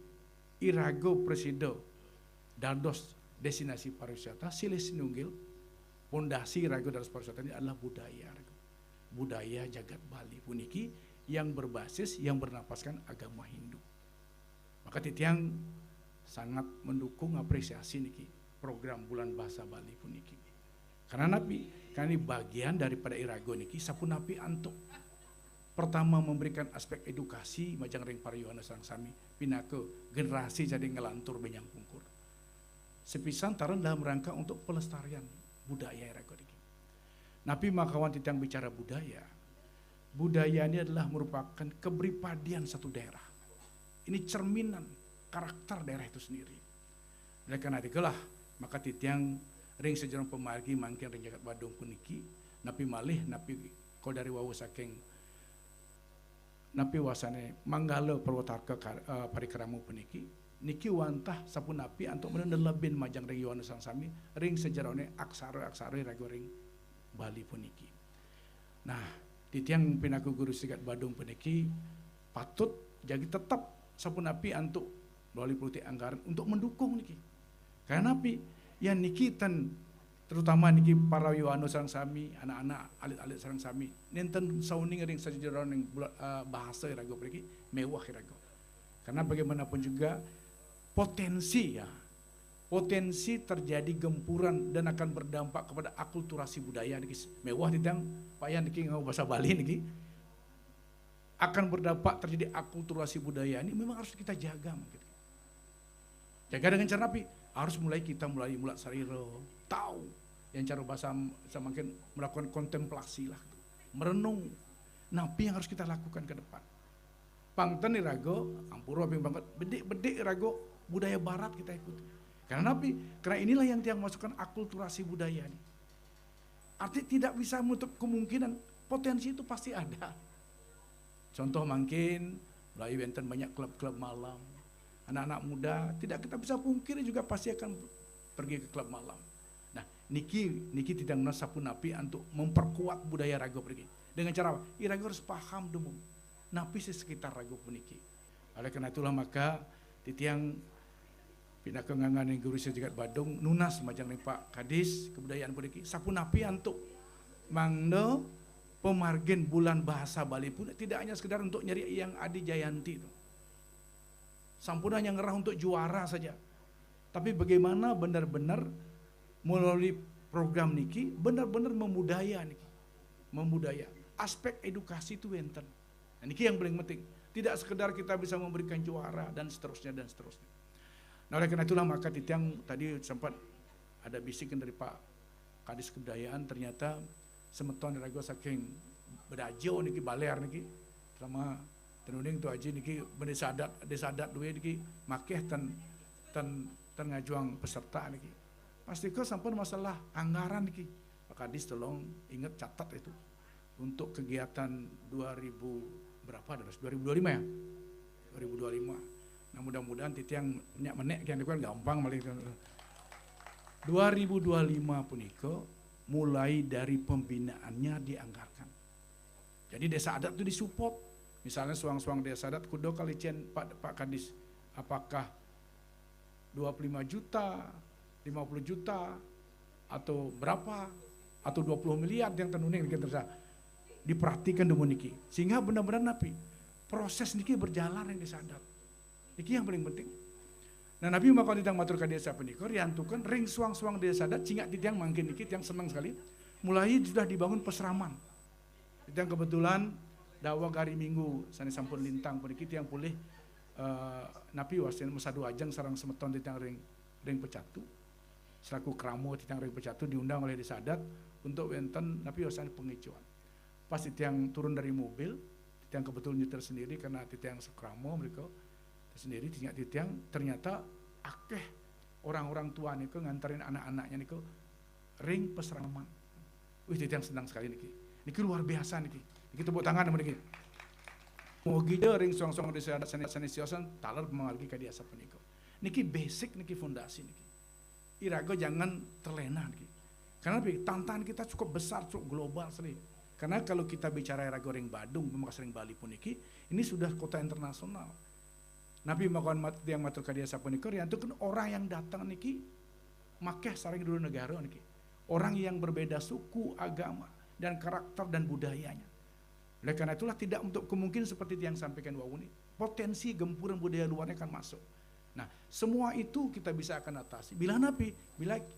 irago presido dados destinasi pariwisata silih sinunggil pondasi irago dados pariwisata ini adalah budaya. Budaya jagat Bali puniki yang berbasis, yang bernapaskan agama Hindu. Maka titiang sangat mendukung apresiasi niki program bulan bahasa Bali pun niki. Karena ini bagian daripada irago niki sapun napi antuk. Pertama memberikan aspek edukasi majang ring para Yowana Sarang Sami pinake generasi jadi ngelantur benyang pungkur. Sepisan taran dalam rangka untuk pelestarian budaya irago niki. Napi makawan titiang bicara budaya. Budaya ini adalah merupakan kepribadian satu daerah. Ini cerminan karakter daerah itu sendiri. Oleh karena itulah maka titiang ring sejarah pemargi mangkin ring Jagat Badung puniki napi malih napi ko dari wawu saking napi wasane manggala Purwatarka parikramo puniki niki wantah sapun napi antuk menelebin majang ring Yowana Sarang Sami ring sejarahne aksara-aksara rago ring Bali puniki. Nah, titiang pinaku guru Jagat Badung puniki patut jadi tetap sapun api antuk melalui politik anggaran untuk mendukung niki. Karena api yang niki terutama niki para Yowana Sarang Sami, anak-anak alit-alit Sarang Sami, nenten sauning ring sejarah ning bahasa irago puniki mewah irago. Karena bagaimanapun juga potensi terjadi gempuran dan akan berdampak kepada akulturasi budaya niki mewah titiang payan niki ngau bahasa Bali niki akan berdampak terjadi akulturasi budaya ini memang harus kita jaga mungkin. Jaga dengan cara apa? Harus mulai sariro tahu yang cara bahasa semakin melakukan kontemplasi lah, merenung napi yang harus kita lakukan ke depan. Pangten irago ampuro banget bedik irago budaya barat kita ikuti. Karena apa? Karena inilah yang tiang masukkan akulturasi budaya ini. Artinya tidak bisa menutup kemungkinan potensi itu pasti ada. Contoh mungkin melalui benten banyak klub-klub malam. Anak-anak muda tidak kita bisa pungkiri juga pasti akan pergi ke klub malam. Nah, niki tidak sapu napi untuk memperkuat budaya rago pergi. Dengan cara apa? Irago harus paham dulu napi di sekitar rago puniki. Oleh karena itulah maka titiang pindah kengangan yang guru Jagat Badung nunas macam ni Pak Kadis kebudayaan puniki sapu napi untuk mangno pemargin bulan bahasa Bali pun tidak hanya sekedar untuk nyari yang Adi Jayanti itu. Sampun hanya ngerah untuk juara saja. Tapi bagaimana benar-benar melalui program niki benar-benar memudaya niki. Memudaya. Aspek edukasi itu enten. Nah, niki yang paling penting. Tidak sekedar kita bisa memberikan juara dan seterusnya dan seterusnya. Nah, oleh karena itulah maka titiang tadi sempat ada bisikan dari Pak Kadis Kebudayaan ternyata semeton rago saking bedajo niki baler niki sama tenuning tu aji niki desa adat duwe niki makeh ten ngajuang peserta niki. Pasti ke sampun masalah anggaran niki. Pak Kadis tolong ingat catat itu untuk kegiatan 2025 ya. 2025. Nah mudah-mudahan titiang banyak menek yang kan gampang malah 2025 punika mulai dari pembinaannya dianggarkan. Jadi desa adat itu disupport. Misalnya suang-suang desa adat kudo kali cen Pak Kadis apakah 25 juta, 50 juta atau berapa atau 20 miliar yang tenuning kita diperhatikan demo niki sehingga benar-benar napi proses niki berjalan yang desa adat. Niki yang paling penting. Nah Nabi makon titiang matur ka desa punika riantukeun ring suang-suang desa adat cingak titiang mangkin niki titiang senang sekali. Mulai sudah dibangun peseraman. Titiang kebetulan dakwah hari Minggu sane sampun lintang puniki titiang pulih Nabi wasin mesadu ajeng sareng semeton titiang ring pecatu. Selaku kramo titiang ring pecatu diundang oleh desa adat untuk wonten Nabi wasan pengicuan. Pas titiang turun dari mobil, titiang kebetulan nyetir sendiri karena titiang sekramo mereka sendiri titiang ternyata akeh orang-orang tua niku nganterin anak-anaknya niku ring peseraman. Wih titiang senang sekali niki luar biasa niki tepuk tangan sama niki. Mugi je ring suang-suang desa adat sanesiosan taler memargi ka diasa punika. Niki basic niki fondasi niki. Irago jangan terlena niki. Karena tantangan kita cukup besar, cukup global sekali. Karena kalau kita bicara Irago ring Badung, Pamekasan ring Bali puniki, ini sudah kota internasional. Nabi makon yang matur ka diasa punika riantukeun orang yang datang niki makeh sareng dulu negara niki. Orang yang berbeda suku, agama dan karakter dan budayanya. Oleh karena itulah tidak untuk kemungkinan seperti yang sampaikan Wau ini, potensi gempuran budaya luarnya akan masuk. Nah, semua itu kita bisa akan atasi. Bila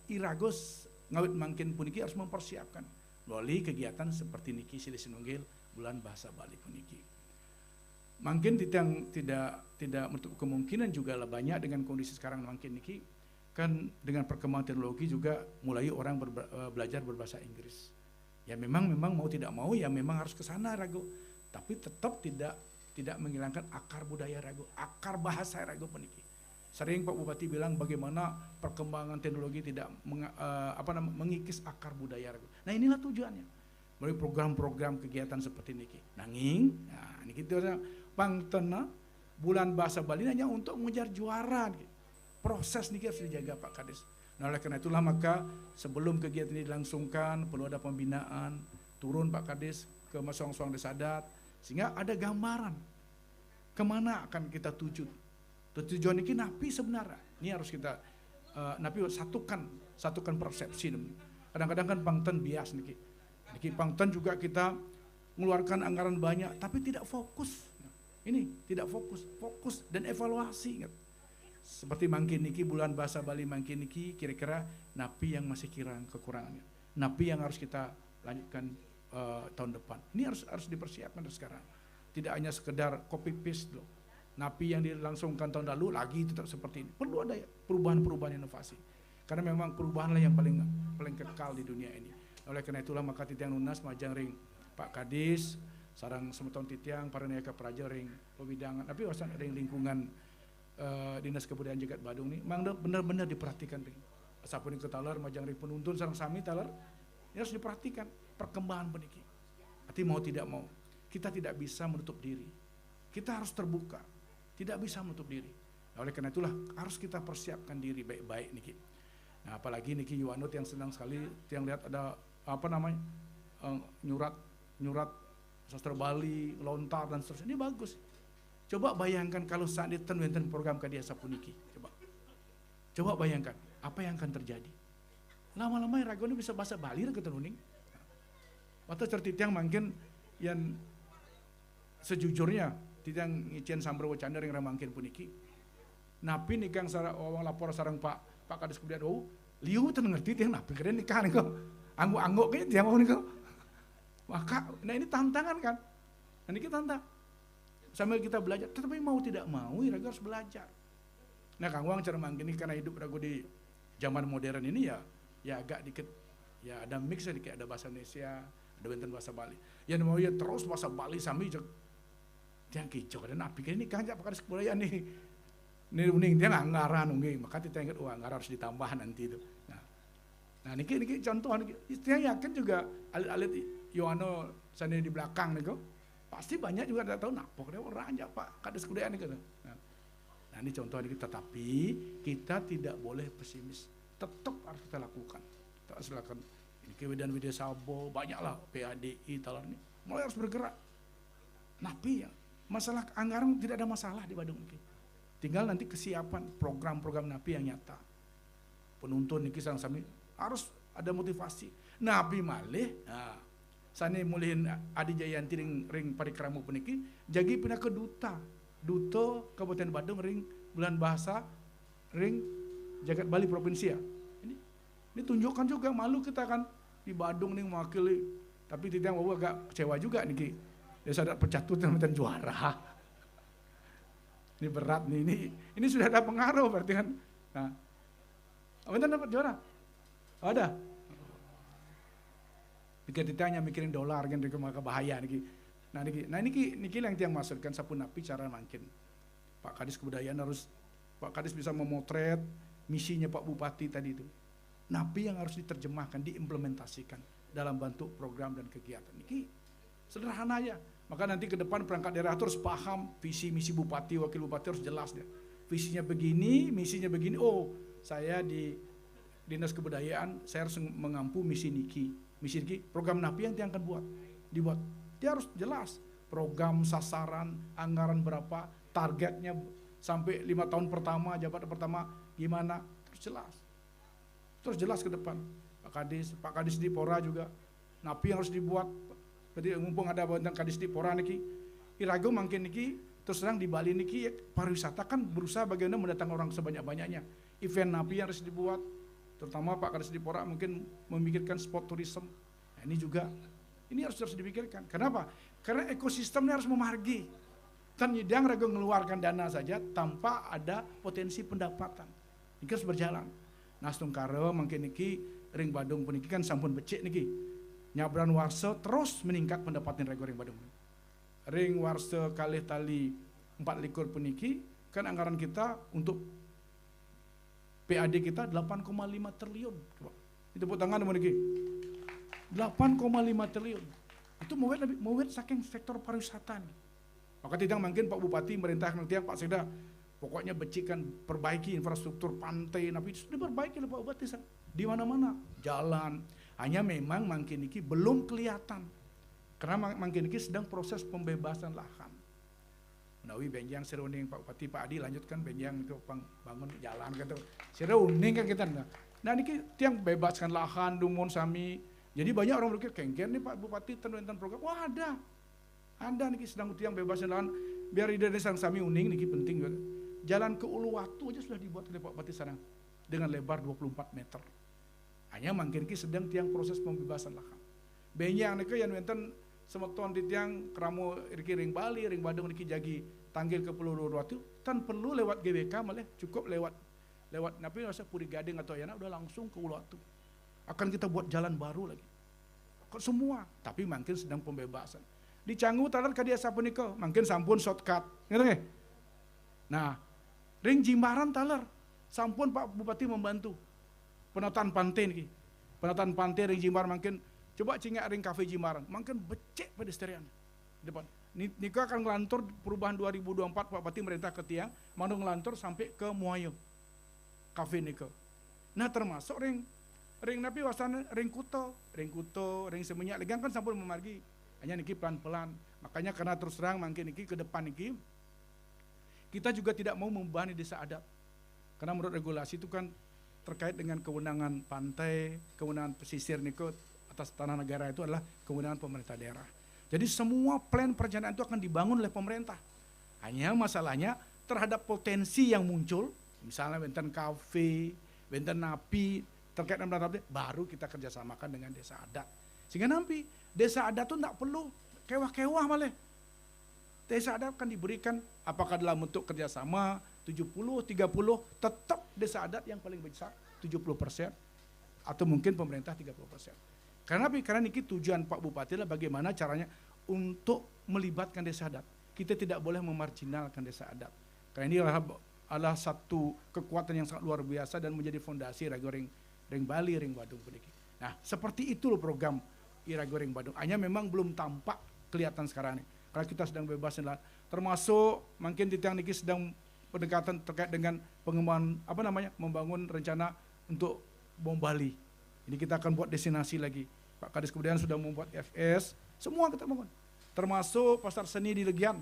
Iragos ngawit mangkin puniki harus mempersiapkan melalui kegiatan seperti niki silih sinunggil bulan bahasa Bali puniki. Mungkin tidak menutup kemungkinan juga lah banyak dengan kondisi sekarang mungkin niki kan dengan perkembangan teknologi juga mulai orang belajar berbahasa Inggris. Ya memang mau tidak mau ya memang harus ke sana Rago. Tapi tetap tidak menghilangkan akar budaya Rago, akar bahasa Rago puniki. Sering Pak Bupati bilang bagaimana perkembangan teknologi tidak mengikis akar budaya Rago. Nah inilah tujuannya. Melalui program-program kegiatan seperti niki. Nanging, nah niki itu pangtena bulan bahasa Bali hanya untuk mengejar juara. Proses niki harus dijaga Pak Kades. Nah oleh karena itulah maka sebelum kegiatan ini dilangsungkan perlu ada pembinaan, turun Pak Kades ke suang-suang desa adat sehingga ada gambaran kemana akan kita tuju. Tujuan niki napi sebenarnya. Ini harus kita napi satukan persepsi. Kadang-kadang kan pangten bias niki. Niki pangten juga kita mengeluarkan anggaran banyak tapi tidak fokus. Ini tidak fokus dan evaluasi. Ingat. Seperti mangkin niki bulan bahasa Bali mangkin niki kira-kira napi yang masih kekurangannya. Napi yang harus kita lanjutkan tahun depan. Ini harus dipersiapkan dari sekarang. Tidak hanya sekedar copy paste loh. Napi yang dilangsungkan tahun lalu lagi tetap seperti ini. Perlu ada perubahan-perubahan inovasi. Karena memang perubahanlah yang paling kekal di dunia ini. Oleh karena itulah maka titiang lunas majang ring Pak Kadis sarang semeton titiang para niaga praja ring pewidangan tapi wasan ring lingkungan Dinas Kebudayaan Jagat Badung ini memang benar-benar diperhatikan ring sapun ke talar majang ring penuntun sarang sami talar ini harus diperhatikan perkembangan peniki. Tapi mau tidak mau kita tidak bisa menutup diri, kita harus terbuka, tidak bisa menutup diri. Nah, oleh karena itulah harus kita persiapkan diri baik-baik niki. Nah apalagi niki Yuanut yang senang sekali yang lihat ada nyurat sastra Bali, lontar dan seterusnya. Ini bagus. Coba bayangkan kalau saat itu wonten program kadiasa puniki. Coba bayangkan apa yang akan terjadi. Lama-lama Rago ini bisa bahasa Bali kita nuning. Atau certitiang mungkin yang sejujurnya titiang ngicen sambar wacana yang ramangkin puniki. Napi nikang lapor sarang Pak Kadis Kebudayaan liu teu ngerti tiang napi keren nikah niku. Anggo-anggo kayaknya tiang mau niku. Maka, nah ini tantangan kan. Nah ini kita tantang. Sambil kita belajar, tetapi mau tidak mau, Rago harus belajar. Nah Kang Wang cara manggini karena hidup Rago di zaman modern ini ya agak dikit, ya ada mix dikit, ada bahasa Indonesia, ada benten bahasa Bali. Yang mau ya terus bahasa Bali sambil yang kicau dan api ini kan Pak Kadis Kebudayaan nih. Ini uning dia anggaran ungging, maka kita ingat anggaran harus ditambah nanti itu. Nah niki contoh, saya yakin juga alit-alit Yohano sana di belakang nih kok, pasti banyak juga tidak tahu pokoknya orang aja Pak Kadis Kebudayaan nih. Nah ini contoh ini tetapi kita tidak boleh pesimis, tetap harus kita lakukan. Kita harus lakukan. Ini kemudian Widya Sabo banyaklah PADI talar ini mulai harus bergerak. Napi ya masalah anggaran tidak ada masalah di Badung ini. Tinggal nanti kesiapan program-program napi yang nyata. Penuntun niki sareng sami harus ada motivasi. Napi malih, nah, sane mulihin Adi Jayanti ring parikramo puniki jagi pindah ke duta Kabupaten Badung ring bulan bahasa ring jagat Bali provinsi ya. Ini tunjukkan juga, malu kita kan di Badung nih mewakili, tapi Titiang Wawu agak kecewa juga nih, desa adat pecatut yang juara. Ini berat nih, ini sudah ada pengaruh berarti kan. Nah, Winten dapat juara? Oh, ada. Pikir Titiang hanya mikirin dolar kan, maka bahaya nih. Nah ini yang tiang maksudkan sapun napi cara makin. Pak Kadis Kebudayaan harus, Pak Kadis bisa memotret misinya Pak Bupati tadi itu. Napi yang harus diterjemahkan, diimplementasikan dalam bentuk program dan kegiatan. Ini sederhana aja. Maka nanti ke depan perangkat daerah harus paham visi misi bupati, wakil bupati harus jelas dia. Visinya begini, misinya begini. Oh, saya di Dinas Kebudayaan, saya harus mengampu misi Niki. Misi Niki, program napi yang dia akan dibuat. Dia harus jelas program, sasaran, anggaran berapa, targetnya sampai 5 tahun pertama, jabatan pertama gimana, terus jelas ke depan. Pak Kadis di Pora juga, napi yang harus dibuat. Jadi mumpung ada tentang Kadis di Pora niki, Irago makin niki, terus terang di Bali niki pariwisata kan berusaha bagaimana mendatangkan orang sebanyak-banyaknya. Event napi yang harus dibuat, terutama Pak Kadis di Pora mungkin memikirkan sport tourism. Nah, ini juga, ini harus dipikirkan. Kenapa? Karena ekosistemnya harus memargi. Kan Yidang ragu mengeluarkan dana saja tanpa ada potensi pendapatan. Ini harus berjalan. Nastung karo mungkin niki ring Badung puniki kan sampun becik niki. Nyabran warse terus meningkat pendapatan ring Badung. Ring warse kalih tali 4 puniki kan anggaran kita untuk PAD kita 8,5 triliun. Coba. Tepuk tangan teman niki. 8,5 triliun. Itu mewet saking sektor pariwisata nih. Maka tidak mungkin Pak Bupati merintahkan tiang Pak Sekda, pokoknya becikkan perbaiki infrastruktur pantai, tapi sudah diperbaiki oleh Pak Bupati di mana-mana jalan. Hanya memang mungkin ini belum kelihatan karena mungkin ini sedang proses pembebasan lahan. Menawi benjang seruning Pak Bupati Pak Adi lanjutkan benjang itu bangun jalan gitu. Seruning kan kita. Nah ini tiang bebaskan lahan dumun sami. Jadi banyak orang berpikir kengken nih Pak Bupati tentang program. Wah ada nih sedang tiang bebasin lahan biar ide sang sami uning nih penting juga. Jalan ke Uluwatu aja sudah dibuat oleh Pak Bupati sana dengan lebar 24 meter. Hanya mungkin sedang tiang proses pembebasan lahan. Benyang nih yang wenten semeton di tiang keramo ring Bali, ring Badung niki jagi tanggil ke Pulau Uluwatu tan perlu lewat GBK malah cukup lewat napi rasa Puri Gading atau Yana udah langsung ke Uluwatu. Akan kita buat jalan baru lagi. Semua, tapi mungkin sedang pembebasan. Di Canggu talar kadia sampun niko, mungkin sampun shortcut, ngerti nggak? Nah, ring Jimbaran talar, sampun Pak Bupati membantu penataan pantai nih. Penataan pantai ring Jimbaran mungkin coba cingak ring kafe Jimbaran, mungkin becek pedestrian depan. Niko akan ngelantur perubahan 2024 Pak Bupati merintah ke tiang, mau ngelantur sampai ke Muayo, kafe niko. Nah termasuk ring napi wasana ring kuto, ring semenyak legang kan sampun memargi. Hanya niki pelan-pelan. Makanya karena terus terang mungkin niki ke depan niki kita juga tidak mau membebani desa adat. Karena menurut regulasi itu kan terkait dengan kewenangan pantai, kewenangan pesisir niko atas tanah negara itu adalah kewenangan pemerintah daerah. Jadi semua plan perencanaan itu akan dibangun oleh pemerintah. Hanya masalahnya terhadap potensi yang muncul, misalnya benten kafe, benten napi, terkait dengan baru kita kerjasamakan dengan desa adat. Sehingga nanti desa adat itu tidak perlu kewah-kewah malah. Desa adat akan diberikan apakah dalam bentuk kerjasama 70-30, tetap desa adat yang paling besar 70% atau mungkin pemerintah 30%. Karena ini tujuan Pak Bupati adalah bagaimana caranya untuk melibatkan desa adat. Kita tidak boleh memarginalkan desa adat. Karena ini adalah satu kekuatan yang sangat luar biasa dan menjadi fondasi ring Bali, ring Badung. Nah, seperti itu loh program Irago ring Badung. Hanya memang belum tampak kelihatan sekarang ini. Karena kita sedang bebasin lah. Termasuk mungkin di tiang niki sedang pendekatan terkait dengan pengembangan membangun rencana untuk Bom Bali. Ini kita akan buat destinasi lagi. Pak Kadis Kebudayaan sudah membuat FS, semua kita bangun. Termasuk pasar seni di Legian.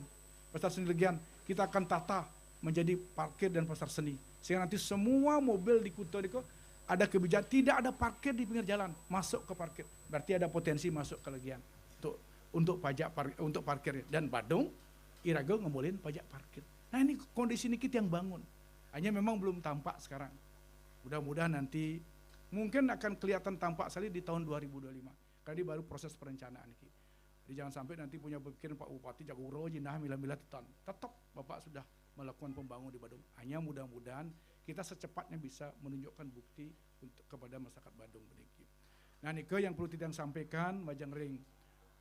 Pasar seni Legian kita akan tata menjadi parkir dan pasar seni. Sehingga nanti semua mobil di Kuto ada kebijakan tidak ada parkir di pinggir jalan, masuk ke parkir. Berarti ada potensi masuk ke Legian untuk parkir dan Badung Irago ngomolin pajak parkir. Nah ini kondisi ini kita yang bangun. Hanya memang belum tampak sekarang. Mudah-mudahan nanti mungkin akan kelihatan tampak sekali di tahun 2025. Karena ini baru proses perencanaan ini. Jadi jangan sampai nanti punya pikiran Pak Bupati Jagoro jinah mila-mila tetan. Tetap Bapak sudah melakukan pembangunan di Badung. Hanya mudah-mudahan kita secepatnya bisa menunjukkan bukti untuk kepada masyarakat Badung meniki. Nah nike yang perlu Titiang sampaikan, Majang Ring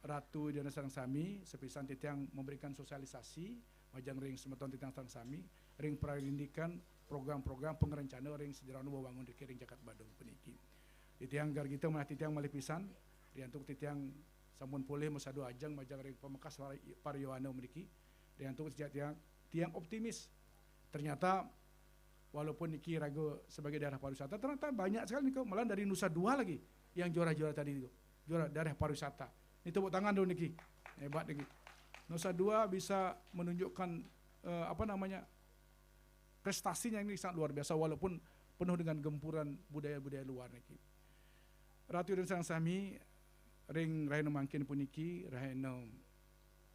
Ratu Idana Sarang Sami, sepisan Titiang memberikan sosialisasi, Majang Ring Semeton Titiang Sarang Sami, ring pralindikan program-program pengerencana ring sederhana membangun di ring Jakarta Badung peniki. Titiang gar kita mana Titiang malih pisan, riantuk Titiang sampun boleh mesadu ajang Majang Ring Pemekas Paryoana meniki, riantuk tiang optimis. Ternyata walaupun Niki ragu sebagai daerah pariwisata, ternyata banyak sekali Niki, malah dari Nusa Dua lagi yang juara-juara tadi itu, juara daerah pariwisata. Ini tepuk tangan dong Niki, hebat Niki. Nusa Dua bisa menunjukkan prestasinya ini sangat luar biasa walaupun penuh dengan gempuran budaya-budaya luar Niki. Ratu dan Sarang Sami, ring Raheno Mangkin puniki, Raheno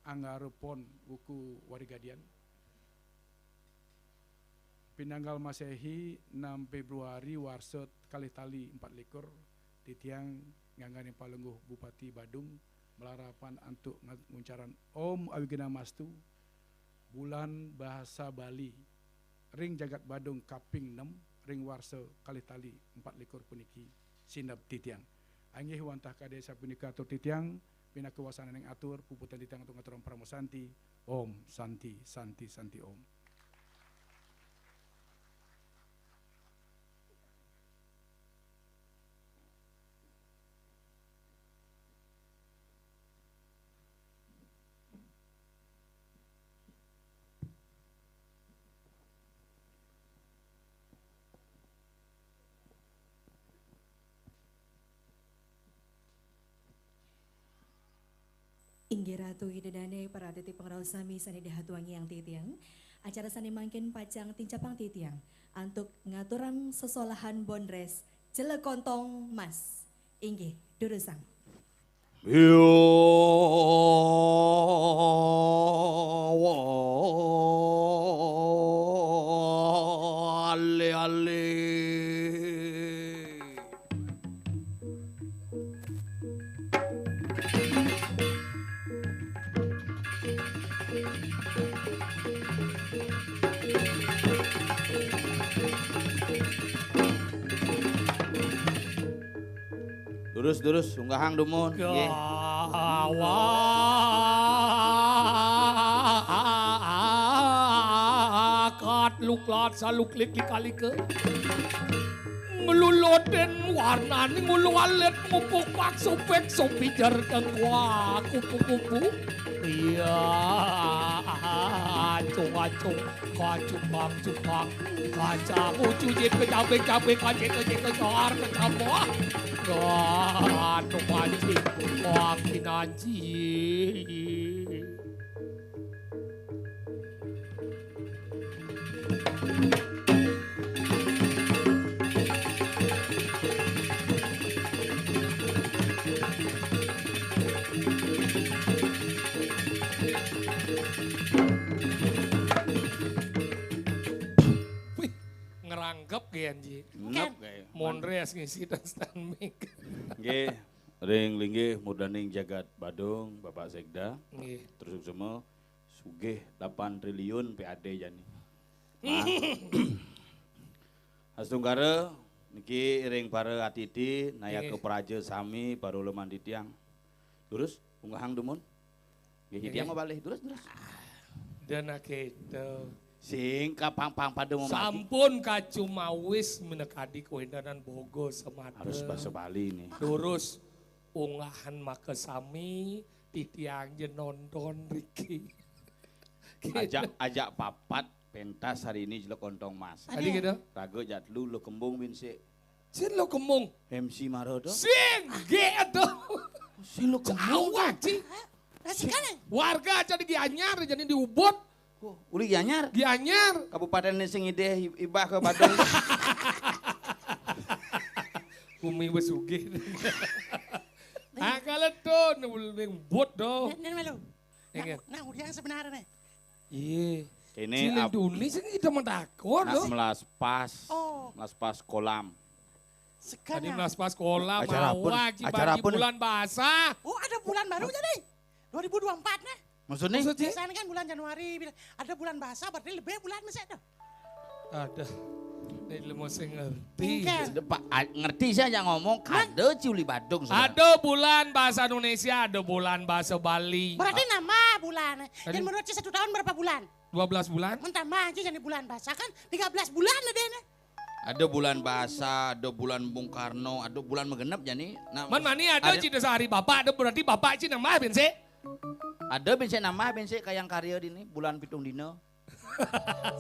Anggarepon Wuku Warigadian. Pinanggal Masehi 6 Februari Warset Kalih Tali 4 likur Titiang nganggani Palengguh Bupati Badung melarapan antuk nguncaran Om Awigena Mastu bulan bahasa Bali ring Jagat Badung Kaping 6 ring Warse Kalih Tali 4 likur puniki sinap Titiang anggih wantah kadesa punika atur Titiang pina kewasanan yang atur puputan Titiang untuk ngaturan pramosanti Om Santi Santi Santi Om. Inggih Ratu Idedane para titi pengraos sami sanida hatuangi yang titiang. Acara sani mangkin pacang tincapang titiang. Antuk ngaturan sesolahan bondres Jelekontong Mas. Inggih durusang. Yo ale ale Durus unggahang dumun. Nggih. Kat luklat saluklik likalike ngelulutin warnani ngulualit ngupuk pak supek sopijar kengwa kupu-kupu iya acung-acung kacupang-cupang kacang ucujit kecapek-capek kacek-kacek kecoar kecapok aduh pancing makin anjing. Ngeranggep ge anjing. Monres ngisi dan stand mic. Nggih, ring linggih mudaning Jagat Badung Bapak Sekda. Nggih. Terus semua sugih 8 triliun PAD jani. Astunggara niki ring para atiti naya ke praja sami baru leman titiang. Terus unggahang dumun. Nggih titiang mah balih terus. Dan kita Sing kapang-pang pada mau sampun kacumawis menekadi kewendanan Bogo semata. harus bahasa Bali nih. Terus unggahan make sami titiang je nonton Riki. Ajak papat pentas hari ini jelek kontong mas. Tadi gitu. Rago jatlu lo kembung bin si Sin lo kemung. MC Marodo. Sing gitu. Si lo kembung. Awak sih. Warga jadi Gianyar jadi di Ubud. Uli Gianyar. Gianyar. Kabupaten sing ide ibah ke Badung. Bumi besugi. Kalau tuh nubul Ubud doh. Nen melu. Ingat. Nah, udah sebenarnya. Iya. Ini Cilin Duni sing ida mendakor nak loh. melas pas. Oh. Melas pas kolam. Tadi Sekarang. melas pas sekolah, Acara apa? mawa, Acara cibagi apa nih? bulan bahasa. Oh ada bulan baru jadi. 2024 nah. Maksudnya? Biasanya kan bulan Januari, ada bulan bahasa berarti lebih bulan masa itu. Ada. Ini mau sing ngerti. Kan. Pak, ngerti saya yang ngomong kade Culi Badung. saudara. Ada bulan bahasa Indonesia, ada bulan bahasa Bali. Berarti nama bulan. Tadi- Dan menurut Ci 1 tahun berapa bulan? 12 bulan. Mentambah aja jadi bulan bahasa kan 13 bulan ada nih. Ada bulan bahasa, ada bulan Bung Karno, ada bulan menggenap jadi. Nah, Man mani ada cita sehari bapak, ada berarti bapak cina mah bense. ada bensin nama bensin kayak yang karya ini bulan pitung dino.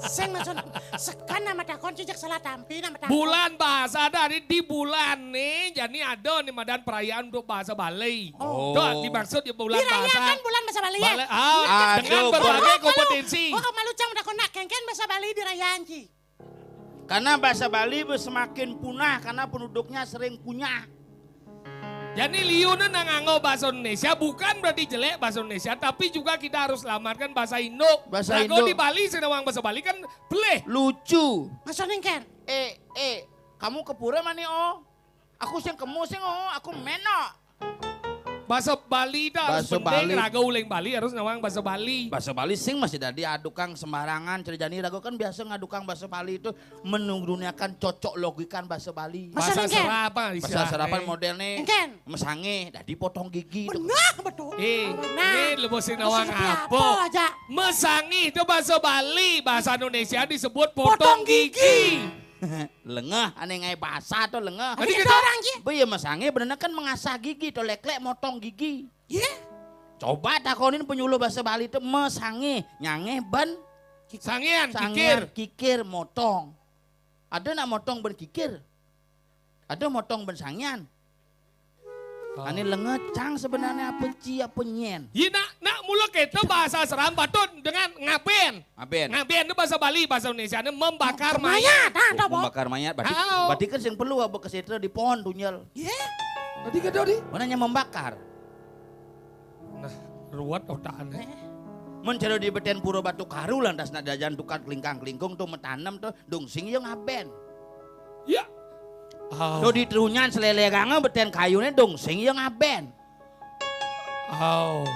Seng maksud sekan nama takon cicak salah tampi nama takon. Bulan bahasa dari di bulan nih, jadi ada nih madan perayaan untuk bahasa Bali. Oh. Tuh dimaksud ya bulan bahasa. Dirayakan bulan bahasa Bali ya. Dengan Aduh, berbagai Malu. kompetensi. Oh malu cang udah konak kengken bahasa Bali dirayaan Ci. Karena bahasa Bali semakin punah karena penduduknya sering punya. Jadi liunan nganggo bahasa Indonesia bukan berarti jelek bahasa Indonesia, tapi juga kita harus selamatkan bahasa Indo. Bahasa Nah, kalau Indo. di Bali senawang bahasa Bali kan boleh. Lucu. Maksudnya kan. Kamu ke pura mana oh? Aku sing kemu sing oh, aku meno. Bahasa Bali itu harus Bahasa penting, Bali. raga uling Bali harus nawang bahasa Bali. Bahasa Bali sing masih tadi adukang sembarangan cerijani rago kan biasa ngadukang bahasa Bali itu menunggunakan cocok logikan bahasa Bali. Bahasa Bahasa Nengken. serapan Bahasa serapan modelnya Nengken. mesange, dadi potong gigi. Benar betul. Ini lu mesti nawang Apa apa? aja. Mesangi itu bahasa Bali, bahasa Indonesia disebut potong gigi. Lengah, aneh ngai bahasa tuh lengah. Tadi Ada kita orang Ci. Iya mesange bener kan mengasah gigi tuh lek-lek motong gigi. Iya. Coba takonin penyuluh bahasa Bali itu mesange, nyange ban, sangian, kikir. sangian, kikir, motong. Ada nak motong ben kikir. Ada motong ben sangian. Ani lengecang sebenarnya apa ci apa nyen. Iya nak mulut kita bahasa seram batun dengan ngaben. Aben. Ngaben itu bahasa Bali, bahasa Indonesia itu membakar mayat. Mayat. Ada Bob. Membakar mayat. Berarti, Au. berarti kan yang perlu apa kesitra di pohon tunyel. Iya. Tadi kita di. Mananya membakar. Nah, ruwet otaknya. Mencari di beten pura batu karu lantas nak jajan tukar kelingkang-kelingkung tuh metanam tuh dungsing yang ngaben. Ya. Oh. Tuh di terunyan selelegangan beten kayunya dungsing yang ngaben. Oh.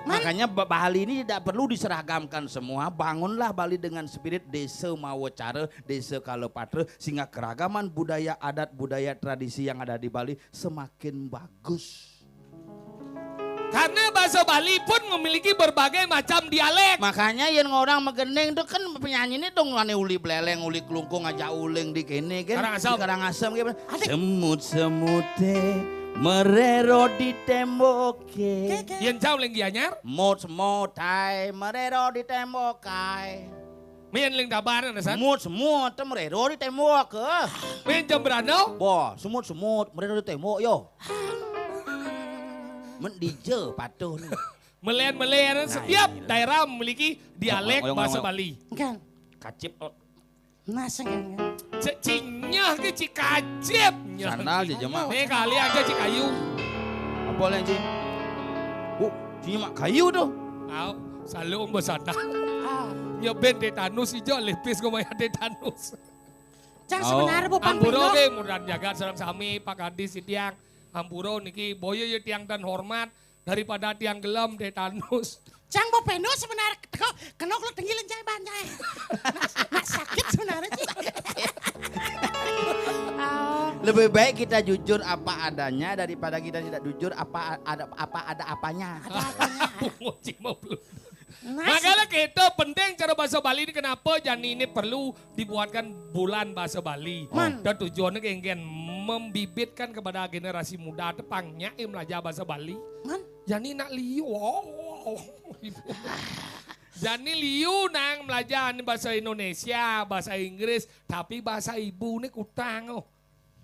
Makanya Bali ini tidak perlu diseragamkan semua. Bangunlah Bali dengan spirit desa mawacara, desa kalopatra. Sehingga keragaman budaya adat, budaya tradisi yang ada di Bali semakin bagus. Karena bahasa Bali pun memiliki berbagai macam dialek. Makanya yang orang megeneng itu kan penyanyi ini dong ngane uli beleleng, uli kelungkung aja uling di kene kan. Karangasem. Di Karangasem gitu. Semut-semute merero di temboke. Yang jauh leng gianyar, Semut-semutai merero di tembokai. main leng dabaran na san. Semut-semut merero di tembok. Main jembrano, Boh, semut-semut merero di tembok yo. Mendije patuh nih. melen-melen setiap daerah memiliki dialek Ngoyong, bahasa ngoyong. Bali. Kan. Kacip Nasa kan. Cinyah ke cikacip. sandal aja mah. Nih kali aja cikayu. Apa lagi? Cuma mak kayu tuh. Aw, selalu bersandar. Ah. Nyoben tetanus hijau lepis gue main tetanus. Cang sebenarnya Bu Ampuro Pangpino. ke mudah jaga sareng sami Pak Kadis tiang. Ampuro niki boyo ya tiang dan hormat daripada tiang gelam tetanus. Cang Bu Peno sebenarnya kena kalau tinggi lencai banjai. Nak sakit sebenarnya sih. Lebih baik kita jujur apa adanya daripada kita tidak jujur apa ada apanya. Ngocik mau belum. Nasi. Makanya kita penting cara bahasa Bali ini kenapa Jani ini perlu dibuatkan bulan bahasa Bali. Dan tujuannya ingin membibitkan kepada generasi muda tepangnya yang belajar bahasa Bali. Man. Jani nak liu. Jani liu nang belajar bahasa Indonesia, bahasa Inggris, tapi bahasa ibu ini kutang.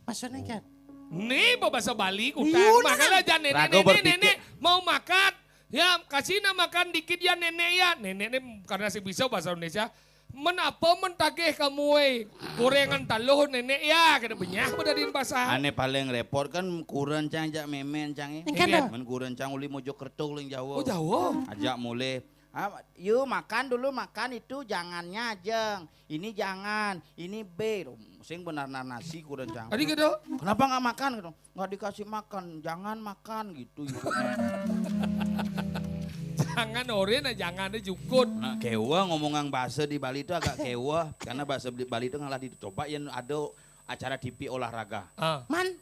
Maksudnya kan. Nih bahasa Bali Liu kutang. na. Makanya jangan Rago berpikir. nenek mau makan. Ya kasih makan dikit ya nenek ya. Nenek ini karena sih bisa bahasa Indonesia. Menapa mentagih kamu gorengan taluh nenek ya. Kena banyak dari bahasa. Ane paling repot kan kurang cang jak memen cang Engkan dah. Men kurang cang uli Mojokerto uling Jawa. Oh Jawa. Ajak mulai Yuk makan dulu, makan itu jangannya Jeng. Ini jangan, ini B. Sing benar nasi kurang jangan. Tadi gitu. Kenapa nggak makan? Nggak dikasih makan, jangan makan gitu. Jangan oren, jangan jukut. Nah, kewa ngomongan bahasa di Bali itu agak kewa. Karena bahasa di Bali itu ngalah dicoba yang ada acara TV olahraga. Man,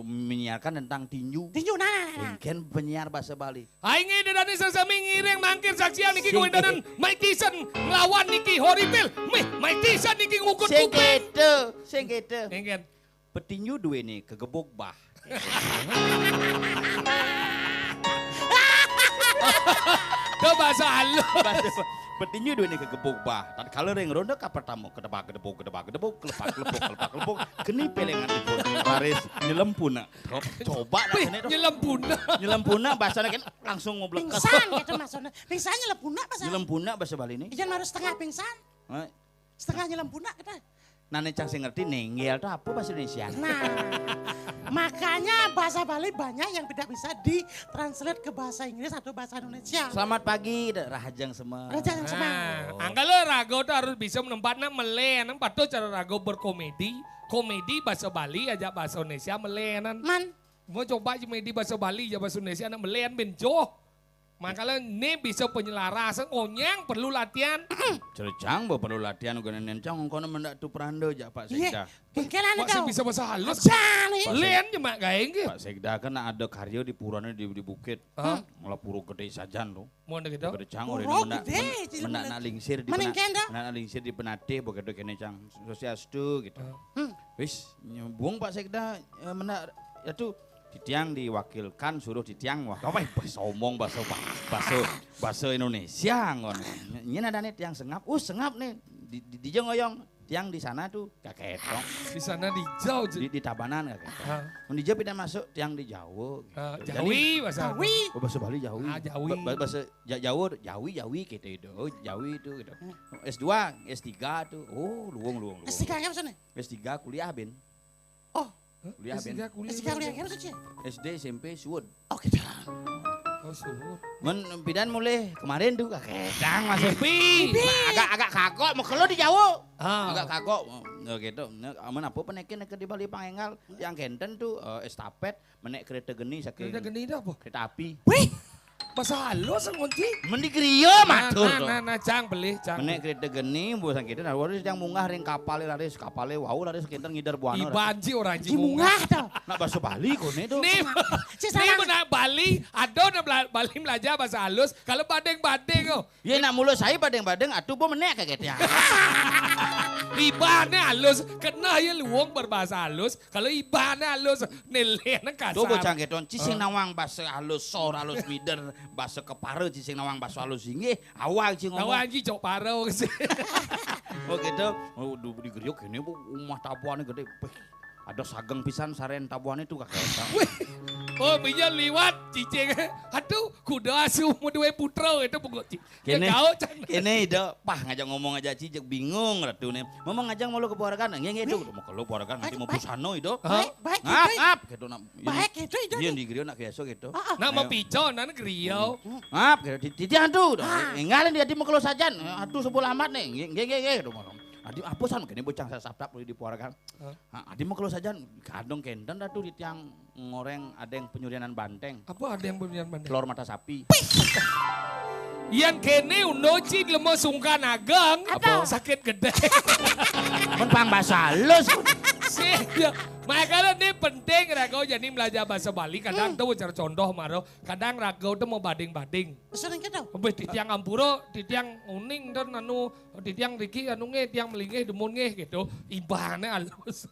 Menyiarkan tentang tinju. tinju nah. Mungkin penyiar bahasa Bali. Aing dedane sesami ngiring mangkir saksian niki kowendanan Mike Tyson nglawan niki Horrible. Mike Tyson niki ngukut kuping. Sing gitu. Nengken. Petinju duwe nih kegebuk bah. Ke bahasa halus. Petinju duwe nih kegebuk bah. Tad kalau ring ronde ka pertama kedebak kelepak geni pelengan ibu. Baris nyelempuna. Coba nah kene nyelempuna bahasana kan langsung ngoblekas. Pingsan gitu maksudnya. Pingsan nyelempuna pas. Nyelempuna bahasa Bali ini. Ijan harus setengah pingsan. Setengah nyelempuna kita. Nane cang sing ngerti nenggel itu apa bahasa Indonesia? Nah, makanya bahasa Bali banyak yang tidak bisa ditranslate ke bahasa Inggris atau bahasa Indonesia. Selamat pagi, Rahajang semua. Raja yang semua. Angkala rago tuh harus bisa menempatnya melenan. Patuh cara rago berkomedi. Komedi bahasa Bali aja bahasa Indonesia melenan. Man, Mau coba komedi bahasa Bali aja bahasa Indonesia anak melenan benjoh. Makanya ini bisa penyelarasan, onyang perlu latihan. Cercang perlu latihan ugan nencang kono mendak tu perando ja Pak Sekda. bengkelan Pak itu. saya bisa bahasa halus. Jali. Len cuma gaeng Pak Sekda kan ada karya di purane di bukit. Malah puro gede sajan tuh. Mau gitu. Gede cang Puro mendak gede, jadi mendak nak lingsir di meningken dah. mendak lingsir di penate begitu kene cang. Sosiastu gitu. Wis buang Pak Sekda mendak ya tuh Ditiang diwakilkan suruh ditiang wah apa bahasa omong bahasa Indonesia ngon. Nyen adane tiang sengap. Sengap nih di ngoyong. Tiang di sana tuh kakek ketong. Di sana di jauh. Di Tabanan kakek ketong. Mun di Jawa pindah masuk tiang di Jawa gitu. Jawi bahasa. Jawi. Bahasa Bali Jawi. Jawi. Bahasa Jawa Jawi gitu itu. Jawi itu gitu. S2, S3 tuh. Oh, luang. S3 apa maksudnya? S3 kuliah Ben. Oh, Kuliah Ben. S3 kuliah apa maksudnya? SD SMP Suwud. Oh gitu. Oh, suhur. Men pidan mulai kemarin tuh kakek masuk Pi. agak kagok mau kalau di Jawa. Agak Ah. kagok gitu. Men apa penekin ke di Bali Pangengal yang kenten tuh estafet menek kereta geni saking Kereta geni itu apa? kereta api. Wih, Bahasa halus ngunci. Men di griyo matur tuh. Nah, cang beli, cang. Menek kereta geni busan kita nah waris yang munggah ring kapale laris wau laris kenten ngidar buana. Ibanji orang jimunga tuh. Nak bahasa Bali kone tuh. Nih, nih benar Bali, ada Bali belajar bahasa halus. Kalau badeng-badeng oh. Ya nak mulut saya badeng-badeng atuh bo menek kagetnya. Ibaratnya halus, kena ya luang berbahasa halus. Kalau ibaratnya halus, nilainya kasar. Tuh bocah keton cising nawang bahasa halus sor halus mider bahasa kepare cising nawang bahasa halus inggih awal cing Tahu ngomong. anji cok paro sih. Oh gitu. Oh di geriok ini bu rumah tabuannya gede. Ada sageng pisan saren tabuannya tuh kakek. Oh, bija liwat cicing. Aduh, kuda asuh mau dua putra itu pokok cicing. Kene, kau can. kene itu, pah ngajak ngomong aja cicing bingung ratu nih. Mama ngajak mau lu ke Puarakan, nggak itu, mau kalau Puarakan nanti mau pusano itu. Baik Ngap, gitu nak. Baik itu itu. Iya di geriok nak keso gitu. Nama picon, nan griau. Ngap, gitu. Titian tuh, ngalin dia di mau kalau sajan. Aduh sebelah amat nih, nggak gitu. Adi apa san kene bocah saprak di Puarakan. Adi mau kalau sajan kadang kenten dah tuh di tiang ngoreng ada yang penyurianan banteng. Apa ada yang berniat bandeng? Telur mata sapi. Yang kene unoci lemah sungkan ageng. Apa? Sakit gede. Mun pang bahasa halus. Sih, makanya ini penting ragau jadi belajar bahasa Bali. Kadang tuh cara contoh maro. Kadang ragau tuh mau bading-bading. Sering gitu. Sampai di tiang ampuro, di tiang uning dan anu, di tiang riki anu nge, tiang melingeh, demun nge gitu. Ibane halus.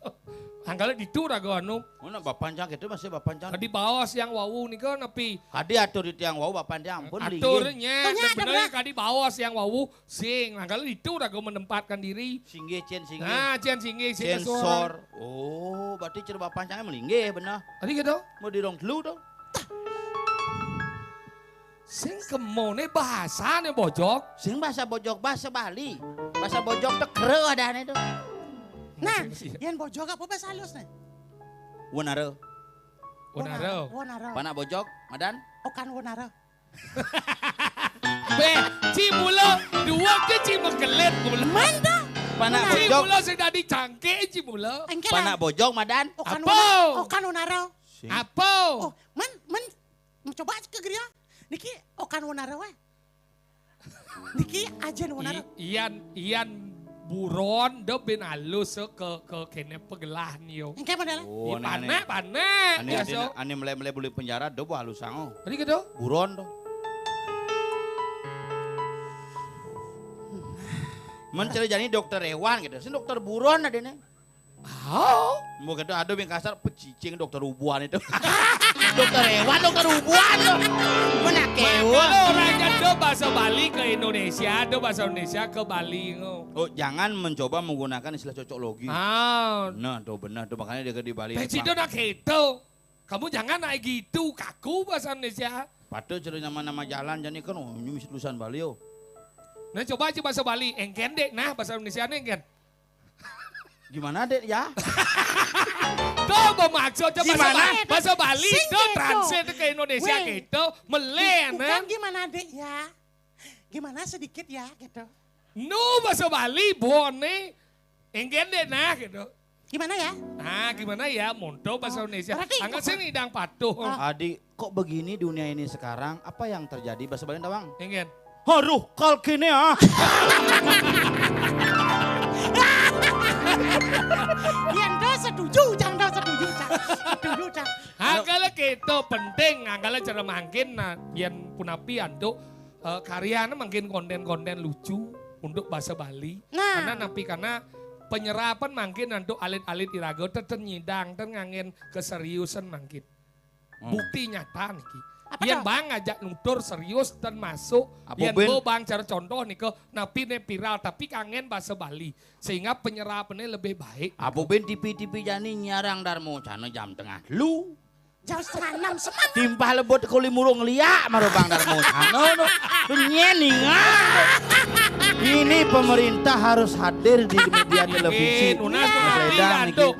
Angkala itu ragau anu. Mana bapancang gitu masih bapancang. Di bawah yang wawu nih kan napi. Kadi atur di tiang wau bapancang pun linggih. Aturnya, Tanya, sebenarnya kadi bawah yang wawu sing. Angkala itu ragau menempatkan diri. Singgih cen singgih. Nah, cian singgih sing Sensor. Oh, berarti cer bapancangnya melinggih bener. Tadi gitu. Mau dirong dulu dong. Sing kemone bahasa nih bojok. Sing bahasa bojok bahasa Bali. Bahasa bojok tuh kere adane tuh. Nah, yang bojok apa bahasa halus nih? Wonare. Unaro. Wonaro. Panak bojok, Madan. Oh kan wonaro. Cimula dua ke cimekelet mula. Manda. Panak bojong. Cimula sudah dicangke cimula. Engke Panak lah. bojong madan. Apa? Okan unaro. Apa? Oh, coba ke geria. Niki okan unaro we. Niki ajen unaro. Ian buron do ben alus ke kene pegelah niyo. Engke modal. Oh, Panak. Ane mulai beli penjara do halus sango. Tadi gitu. Buron do. Mencari jani dokter hewan gitu. Sin dokter buron ada nih. Oh. Mau gitu ada yang kasar pecicing dokter ubuan itu. Dokter hewan, dokter ubuan tuh. Mana kewa. Kalau orangnya do bahasa Bali ke Indonesia, do bahasa Indonesia ke Bali. Oh, jangan mencoba menggunakan istilah cocok logi. Ah. Nah, tuh benar tuh makanya dia di Bali. Pecido nak gitu. Kamu jangan naik gitu, kaku bahasa Indonesia. Patut cari nama-nama jalan jadi kan oh ini misi tulisan Bali oh. Nah coba aja bahasa Bali, engken dek, nah bahasa Indonesia engken. Gimana dek ya? Tuh maksudnya Gimana? bahasa Bali, Sing tuh gitu. translate ke Indonesia Weh. gitu, melen. Bukan gimana dek ya. Gimana sedikit ya gitu. No bahasa Bali, bone, engken dek, nah gitu. Gimana ya? Nah gimana ya, monto bahasa Indonesia. berarti Angkat kok- sini dang patuh. Adik, kok begini dunia ini sekarang? Apa yang terjadi bahasa Bali tawang? Engken. Haruh, kal kene ah. Yang do setuju, jangan do setuju, Cak. Setuju, Cak. Angkala gitu penting, angkala cara mangkin nah yang punapi untuk karyanya mungkin konten-konten lucu untuk bahasa Bali. Nah. Karena penyerapan mungkin untuk alit-alit irago ternyidang dan ngangen keseriusan mungkin. Bukti nyata niki. Apa Yang tuh? bang ngajak nutur serius dan masuk. Apa, Yang Ben? bo bang cara contoh nih ke napi ne viral tapi kangen bahasa Bali sehingga penyerapannya lebih baik. Apo ben tipi-tipi jani nyarang darmo cana jam tengah. Lu Jam 5:30 seman. timpah lebot kuli murung liak marobang darmo cana no. Penyeningan. Ini pemerintah harus hadir di media televisi. Unas Mas mengerti Ledang kan niki. tuh.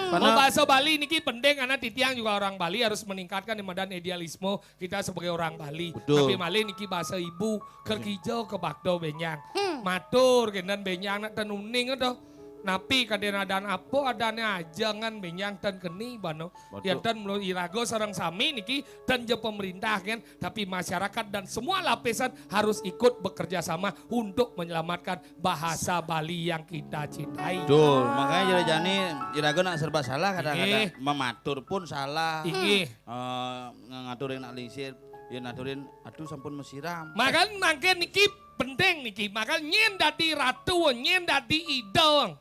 Karena- Mau bahasa Bali niki penting karena titiang juga orang Bali harus meningkatkan imadan idealisme kita sebagai orang Bali. Betul. Tapi malih niki bahasa ibu ke kijau ke bakdo benyang. Matur kenan benyang nak tenuning itu. Napi kadena dan apo adane ajangan benyang dan keni bano. Betul. Ya dan melalui irago sareng sami niki dan je pemerintah kan tapi masyarakat dan semua lapisan harus ikut bekerja sama untuk menyelamatkan bahasa Bali yang kita cintai. Betul, makanya jani irago nak serba salah kadang-kadang Ih. mematur pun salah. Iki. Ngaturin alisir, ya ngaturin aduh sampun mesiram. Makan mangke niki penting niki. Makan nyen dadi ratu, nyen dadi idol.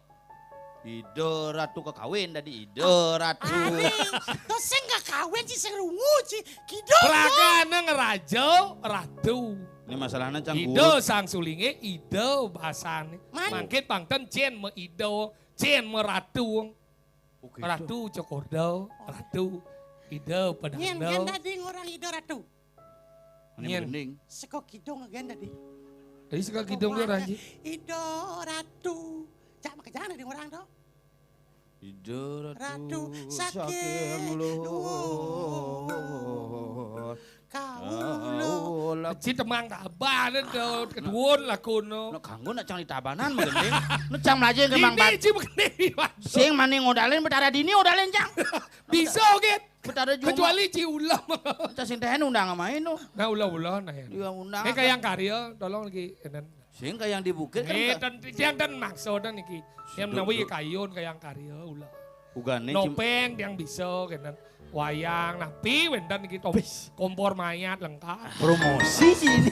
Ide ratu kekawin tadi ide ratu. Ari, terus sing gak kawin sih sing rungu sih. Kido. Pragana ngerajo ratu. Ini masalahnya cang Ido sang sulinge ido bahasane. Man. Mangke pangten cen me ido, cen me ratu. Ratu cokordo, ratu ido Nyen pedando. gen tadi ngorang ido ratu. Ini Nyen. mending. Seko kido ngegen tadi. Dari suka kidung dia ranji. Ido ratu. Cak makanya di orang do. Ide Ratu sakit sakit luhur. Kau lo. Si temang kabanan do keduon lah kuno. Nak kanggo nak cang ditabanan mending. Nak cang melaje ke Mang Ini Bat. cuma kene. Sing maning ngodalen betara dini ngodalen cang. Bisa get. Betara juma. Kecuali ci ulam. Kita sing tehen undang main no. Nah ulah-ulah nah ya. Dia undang. Kayak yang karya, tolong lagi. Sing kayak yang di bukit kan. Yang dan maksudnya niki. Yang menawi kayun kayak yang karya ulah. Ugane Nopeng yang bisa kan. Wayang, napi wendan niki kompor mayat lengkap. promosi sini.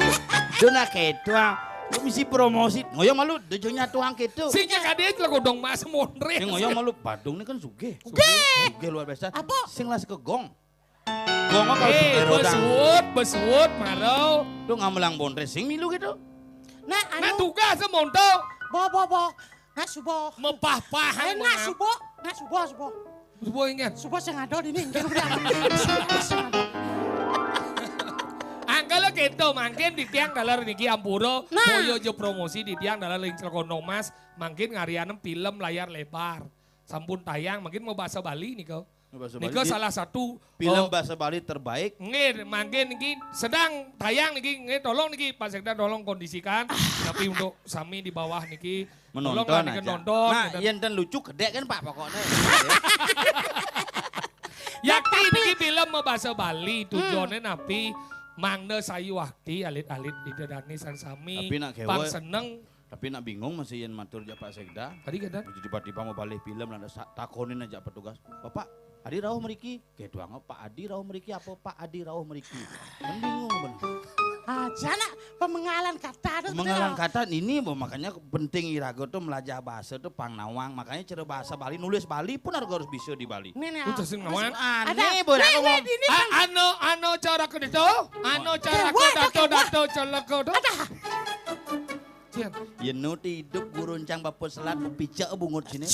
Dona ketua. Lu misi promosi. Ngoyong malu dojonya tuang ketu. Sing kadek lah godong mas mondre. Sing ngoyong malu Badung ini kan suge. Suge luar biasa. Apa? Sing lah ke gong. Gong apa kalau Besut, marau. Lu ngamelang bondre sing milu gitu. Nah, Nah anu. tugas semonto. Bo. Nah, subo. Mepah-pah. Nah, subo. Nah, subo. Subuh ingat. Subo sing ado dini. Enggak udah. Sing ado. Angkala gitu, mungkin di tiang dalar niki ampuro, Nah. boyo jo promosi di tiang dalar lincel kono mas, mungkin ngarianem film layar lebar. Sampun tayang, mungkin mau bahasa Bali nih kau. Bahasa Bali Nika di- salah satu film bahasa Bali terbaik. Nggih, mangke niki sedang tayang niki, nggih tolong niki Pak Sekda tolong kondisikan. Tapi untuk sami di bawah niki tolong Menonton niki aja. nonton. Nah, gitu. yang lucu gede kan Pak pokoknya. Yakti niki film bahasa Bali tujuannya napi mangna sayu wakti alit-alit didadani san sami. Tapi nak kewe- Pang seneng Tapi nak bingung masih yang matur aja Pak Sekda. tadi kan Tiba-tiba mau balik film ada takonin aja petugas. Bapak, Adi rawuh meriki. Kayak doang Pak Adi rawuh meriki apa Pak Adi rawuh meriki. Kan bingung bener. Aja nak pemengalan kata itu. Mengalang kata ini makanya penting Irago tuh belajar bahasa tuh pangnawang. Makanya cara bahasa Bali nulis Bali pun harus bisa di Bali. Nih, udah sing nawan. Aneh boleh ngomong. ini kan. Ano cara ke itu? Ano cara Oke, ke wah, dato cara ke itu? Cian. Yenu hidup guruncang bapus selat pijak bungut sini.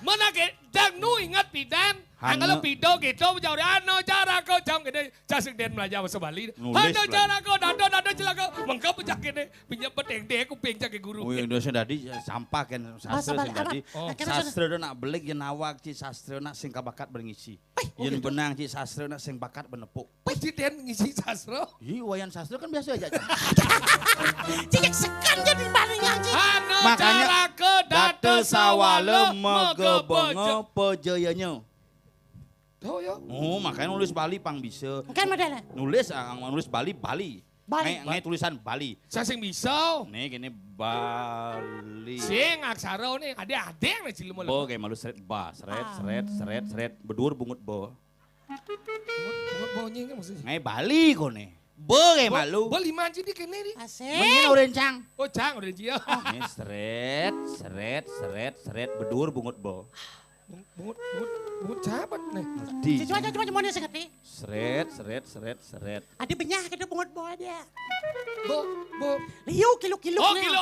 Mana ke dan nu ingat pidan? Hano. Anggal pido gitu jauh ano cara kau jam gede jasik den belajar bahasa Bali. Nulis Ano lagi. cara kau dato celaka mengkap pejak gede pinjam peteng deh aku pinjam ke guru. Oh Indonesia tadi sampah kan Bahasa sastra Bali, sing tadi. Oh. Sastra itu nak belik yang awak ci sastra nak sing kabakat berngisi. Yang benang ci sastra nak sing bakat benepuk. Pasti den ngisi sastra. Ih wayan sastra kan biasa aja. Cik sekan jadi banding anjing. Ano Makanya cara ke dato sawale megebongo pejayanya. Tahu ya? Oh makanya nulis Bali pang bisa. Kan modalnya. Nulis Bali Bali. Bali. Ngai tulisan Bali. Saya sing bisa. Nih gini Bali. Sing aksara nih ada yang nih cilu Bo kayak malu seret ba, seret, bedur bungut bo. Buat baunya kan maksudnya. Ngai Bali kok nih. Bo kayak malu. Bo lima aja di kene nih. Mending Asik. rencang. Oh cang udah dia. Nih seret, bedur bungut bo. Bungut cabat nih. Di. Cuma mau dia sengerti. Seret. Adi benyah kita bungut bawa dia. Bo. Liu kilo. Oh kilo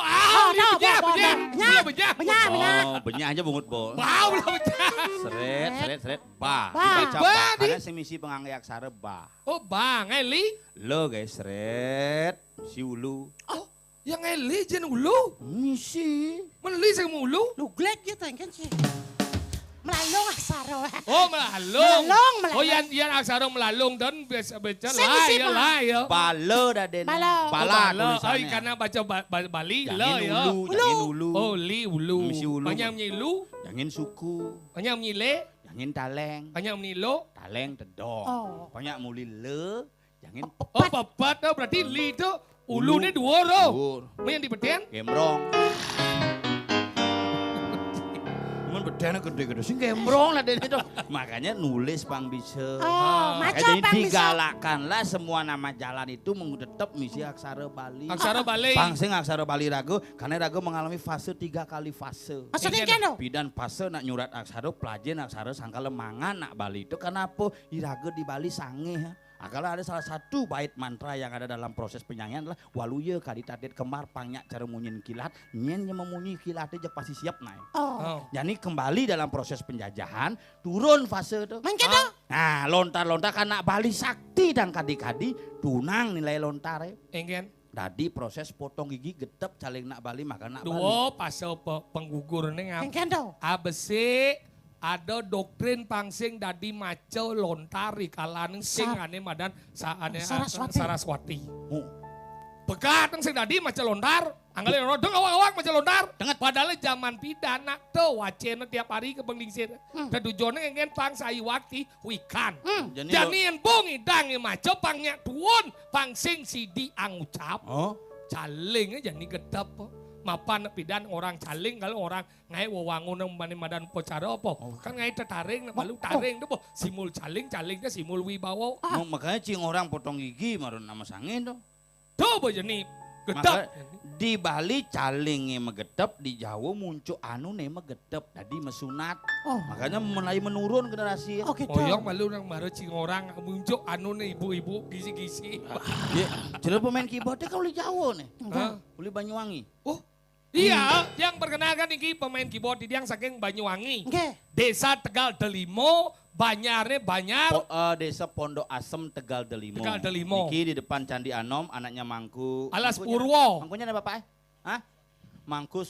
benyah. Benyah. Oh, benyah aja bungut bo. Wow lah benyah. Seret, ba. Ba. Dibaca Ba, ba. di. Karena semisi pengangge aksara ba. Oh bang Eli. Lo guys, seret, si ulu. Oh yang Eli jen ulu. Misi. Mana Eli sing ulu? Lu glek gitu kan sih. Melalung aksara. Oh melalung. Melalung. Oh yang aksara melalung dan biasa baca Sing lah isi, ya Pak. lah ya. Balo dah den. Balo. Bala Oh, tulisannya. karena baca Bali Jangan lah ya. jangan ulu. Oh li ulu. Misi ulu. Banyak menyilu, Jangan suku, banyak menyile, jangan taleng, banyak menilo. taleng tedong. Oh. Banyak muli le, jangan Oh papat oh, berarti li itu ulu ini dua roh. dur. Mau yang di betian? Gembrong. Mun bedana gede-gede sing gembrong lah den itu. Makanya nulis pang bisa. Oh, macam Jadi apa bisa? digalakanlah semua nama jalan itu tetap misi aksara Bali. Aksara Bali. Pangsing aksara Bali Rago, karena Rago mengalami fase 3 kali fase. Maksudnya kan dong? Bidan fase nak nyurat aksara, pelajen aksara sangka lemangan nak Bali itu kenapa Irago di Bali sange ha? Kalau ada salah satu bait mantra yang ada dalam proses penyanyian adalah waluye kadi tadet kemar pangnya cara munyin kilat, nyen yang memunyi kilatnya jek pasti siap naik. Oh. Jadi kembali dalam proses penjajahan, turun fase itu. Mungkin dong? Nah, lontar-lontar karena Bali sakti dan kadi-kadi tunang nilai lontare. Engen. Tadi proses potong gigi getep caling nak Bali makan nak Bali. Dua pasal penggugur ini ngap. Mungkin dong? ABC ada doktrin pangsing dadi maco lontari kalan sing ane madan saane Saraswati. Oh. Begat sing dadi maco lontar, anggale rodong awak-awak maco lontar. Padahal zaman pidana tuh wacana tiap hari ke penglingsir. Dan tujuannya ingin pang sayiwakti wikan. Jadi yang bungi dangi maco pangnya tuon pangsing sidi angucap. Oh. Calingnya jadi gedap. Mapan pidan orang caling kalau orang ngai wawangun nang madan pocara apa kan ngai tertaring malu taring tuh simul calingnya simul wibawa Makanya cing orang potong gigi marun nama sangin tuh. tuh bojeni Maka gedap di Bali calingnya megedep, di Jawa muncul anu nih megedep, jadi mesunat. Oh. Makanya mulai menurun generasi. Oh gitu. Oyong malu nang maro cing orang muncul anu nih ibu-ibu gisi-gisi. Ya, jadi pemain keyboardnya kalau di Jawa nih, Hah? boleh Banyuwangi. Oh iya yang perkenalkan ini pemain keyboard yang saking Banyuwangi. Oke. Desa Tegal Delimo, Banyarnya Banyar. Desa Pondok Asem Tegal Delimo. Tegal Delimo. Niki di depan Candi Anom, anaknya Mangku. Alas Mangkunya- Purwo. Mangkunya ada bapak? Hah? Mangku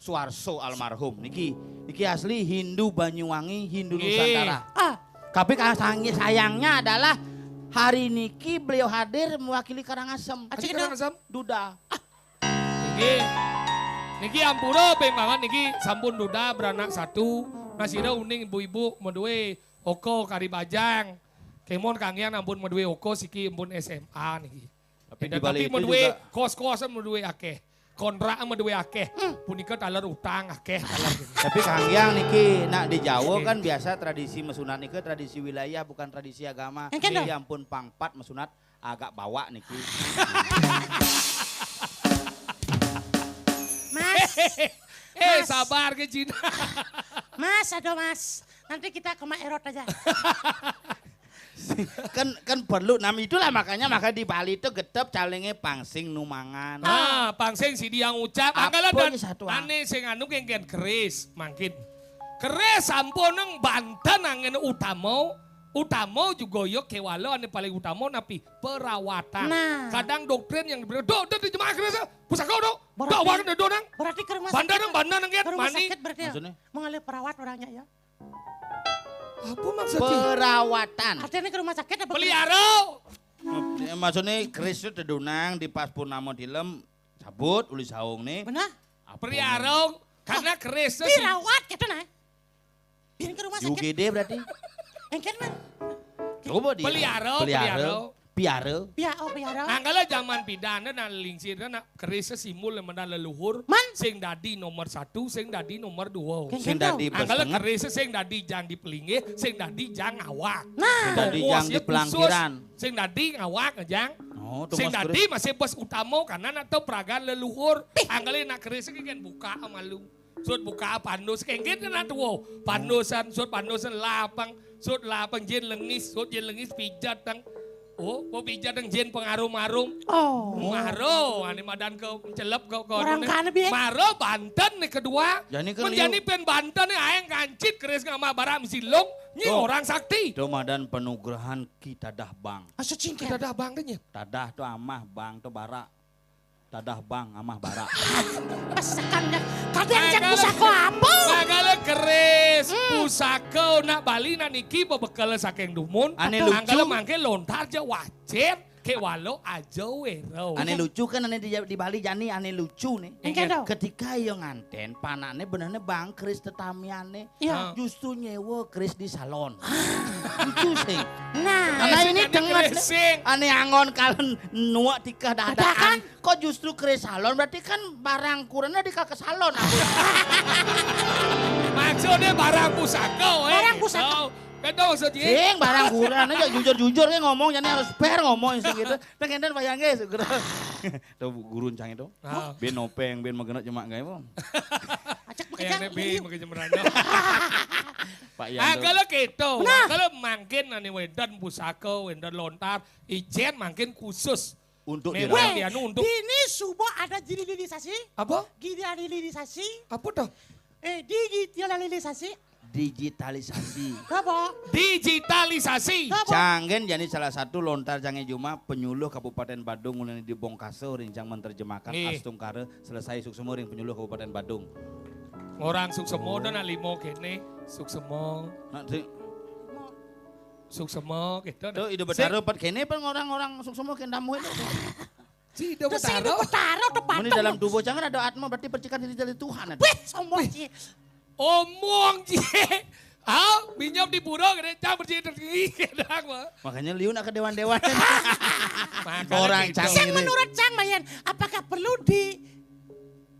Suwarso almarhum. Niki Iki asli Hindu Banyuwangi, Hindu Nggih. Nusantara. Tapi sayangnya adalah hari niki beliau hadir mewakili Karangasem. Aci Karangasem? Duda. Niki ampura banget niki sampun duda beranak satu. Nasira uning ibu-ibu medue oko karibajang. Kemon kangyan ampun medue oko siki ampun SMA niki. Tapi di balik itu medue juga kos-kosan medue akeh. Kontrak medue akeh. Punika taler utang akeh taler. tapi Kang Yang niki nak di Jawa kan biasa tradisi mesunat niki tradisi wilayah bukan tradisi agama. Engke Ya ampun pangpat mesunat agak bawa niki. Mas, Mas. Sabar ke Cina. Mas, aduh Mas. Nanti kita ke Mak Erot aja. kan perlu itulah makanya di Bali itu getep calenge pangsing numangan. Pangsing si diang ucap. Apa Anggalan dan ini satu, ane sing anu kengken keris mangkin. Keris sampun nang Banten angin utama juga yo kewalo ane paling utama napi perawatan. Nah. Kadang doktrin yang dibilang, di jemaah keris pusaka do. Berarti- Do wakan do nang. Berarti ke rumah Bandar sakit. nang bandar nang Ke rumah mani. sakit berarti ya? Maksudnya? Mengalih perawat orangnya ya? Apa maksudnya? Perawatan. Artinya ke rumah sakit apa? Pelihara. Maksudnya Kris itu tedunang di pas purnama dilem cabut uli saung nih. Benar? Pelihara. Karena keris itu si Dirawat gitu nah. Biar ke rumah sakit. UGD berarti. Engken man. Coba dia. Pelihara. Piara. Piara. Anggala zaman pidana na lingsir na keris simul mena leluhur. Man. Sing dadi nomor 1, sing dadi nomor 2. Sing dadi Anggala besenget. keris sing dadi jang di pelingi, sing dadi jang ngawak. Sing dadi Tongos jang di ya pelangkiran. khusus, Sing dadi ngawak jang. Oh, Sing Mas dadi masih bos utama karena atau peragaan leluhur. Anggala na keris kan buka amalu. Sud buka pandus kengkit na tuwo. Pandusan lapang. Sud lapang jen lengis, sud jen lengis pijat tang. Oh, pijat tang jen pengarum-arum. Oh. Maro, ani madan ke celep ke Orang kana biek. Maro Banten nih kedua. Jadi kan Menjadi pen Banten nih ayang kancit keris ngama baram silong. Ini Oh. orang sakti. Ramadan penugrahan kita dah bang. Masuk cingkir. Kita dah bang nya. Tadah tuh amah bang tuh bara. Tadah bang amah bara. Pasakannya. Kadang cek pusako apa? Magala keris pusaka nak Bali na niki bebekal saking dumun. Ane lucu. Anggala mangke lontar ja wacer ke walo aja wero. Aneh lucu kan aneh di Bali jani aneh lucu nih. Engke dong. Ketika yang nganten panane benernya bang Kris tetamiane. Iya. Justru nyewa Kris di salon. Lucu sih. Nah. Karena ini Sing dengan ane sing. aneh angon kalian nuak tika Dadakan. dadakan. Kok justru Kris salon berarti kan barang kurangnya di ke salon. Maksudnya barang pusaka Barang pusaka. Kedong sedih. Sing barang kurang aja jujur-jujur kan ngomong jadi harus fair ngomong sing gitu. Pengen bayangnya segera. Tuh gurun cang itu. Ah. Ben nopeng ben magena cuma gawe mo. Acak Kayak makanya. nebi makin jemerano. Pak Yando. Kalau gitu, kalau mungkin ane wedan pusaka, wedan lontar, ijen mungkin khusus. Untuk Merah dirawat. dia anu untuk Ini subuh ada digitalisasi. apa? Digitalisasi. Apa tuh? Digitalisasi. Digitalisasi. Apa? Digitalisasi. Apa? Canggen jadi salah satu lontar Jange Juma penyuluh Kabupaten Badung mulai di Bongkaso rincang menerjemahkan Nih. Astungkare selesai suksemo ring penyuluh Kabupaten Badung. Orang suksemo dan limo kene, suksemo, Nanti suksemo gitu. tuh ide betaro pat kene pan orang-orang suksemo kendamu itu. Si do Terus ini betaro. petaro tuh Ini patung. dalam tubuh jangan ada atma berarti percikan diri dari Tuhan. Wih, sombong sih. Omong je. Ah, minyak di pura gede cang bersih terus kedang mah. Makanya liun ke dewan-dewan. Makanya Orang gitu. cang Cang ini. menurut Cang Mayan, apakah perlu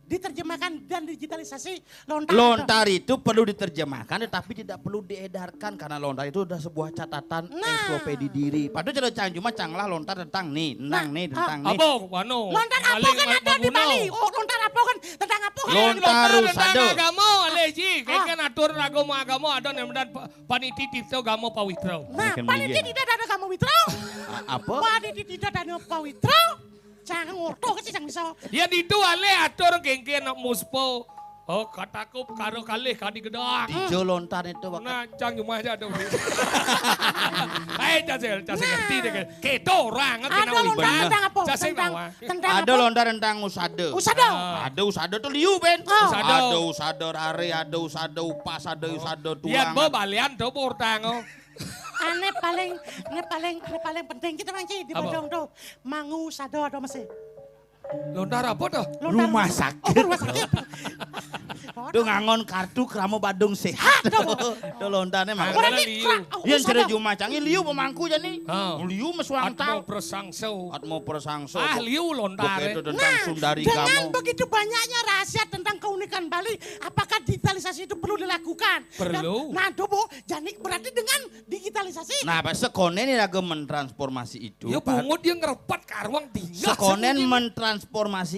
diterjemahkan dan digitalisasi lontar? Lontar itu perlu diterjemahkan tetapi tidak perlu diedarkan karena lontar itu udah sebuah catatan ensiklopedia diri. Padahal cara cang cuma canglah lontar tentang nih, tentang nih, tentang nih. Apa? Wano? Lontar apa kan ada di Bali? Oh, lontar apa kan? Tentang apa kan? Lontar tentang rusado. agama aleji. Kayak kan atur agama ada yang paniti tito agama pawitra. Nah, Makin panitia melihat. tidak ada kamu witro. Apa? Panitia tidak ada kamu witro. Jangan ngorto ke sih, jangan bisa. Ya itu ale atur kengke nak muspo Oh, kataku karo kalih kadi gedang. Dijo lontar itu waktu. Nah, cang cuma aja ada. Hai, casel ngerti deh. Keto orang ngerti Ada lontar tentang apa? Casel Tentang nawa. tentang Ada apa? lontar tentang usade. Usada. Ada usade tuh liu Ben. Oh. Usada. Ada usade rare, ada usade upas, ada usade Lihat tuang. balian tuh portang. Ane paling penting kita manci di Apa? Badung tuh. Mangu sado ada masih. Lontar apa tuh? Rumah sakit. Oh, rumah sakit. Tuh ngangon kartu kramo Badung sehat. Tuh lontarnya mah. Orang liu. Yang cerita Jumacang liu pemangku jadi. Oh. Liu mesuang Atmo tahu. persangso. Atmo persangso. Ah, liu lontar. Itu tentang Sundari Dengan kamu. begitu banyaknya rahasia tentang keunikan Bali, apakah digitalisasi itu perlu dilakukan? Perlu. Nah, Dobo, jadi berarti dengan digitalisasi. Nah, Pak Sekonen ini lagi mentransformasi itu. Ya Pak. bungut dia ngerepat karuang tinggal. Sekonen mentransformasi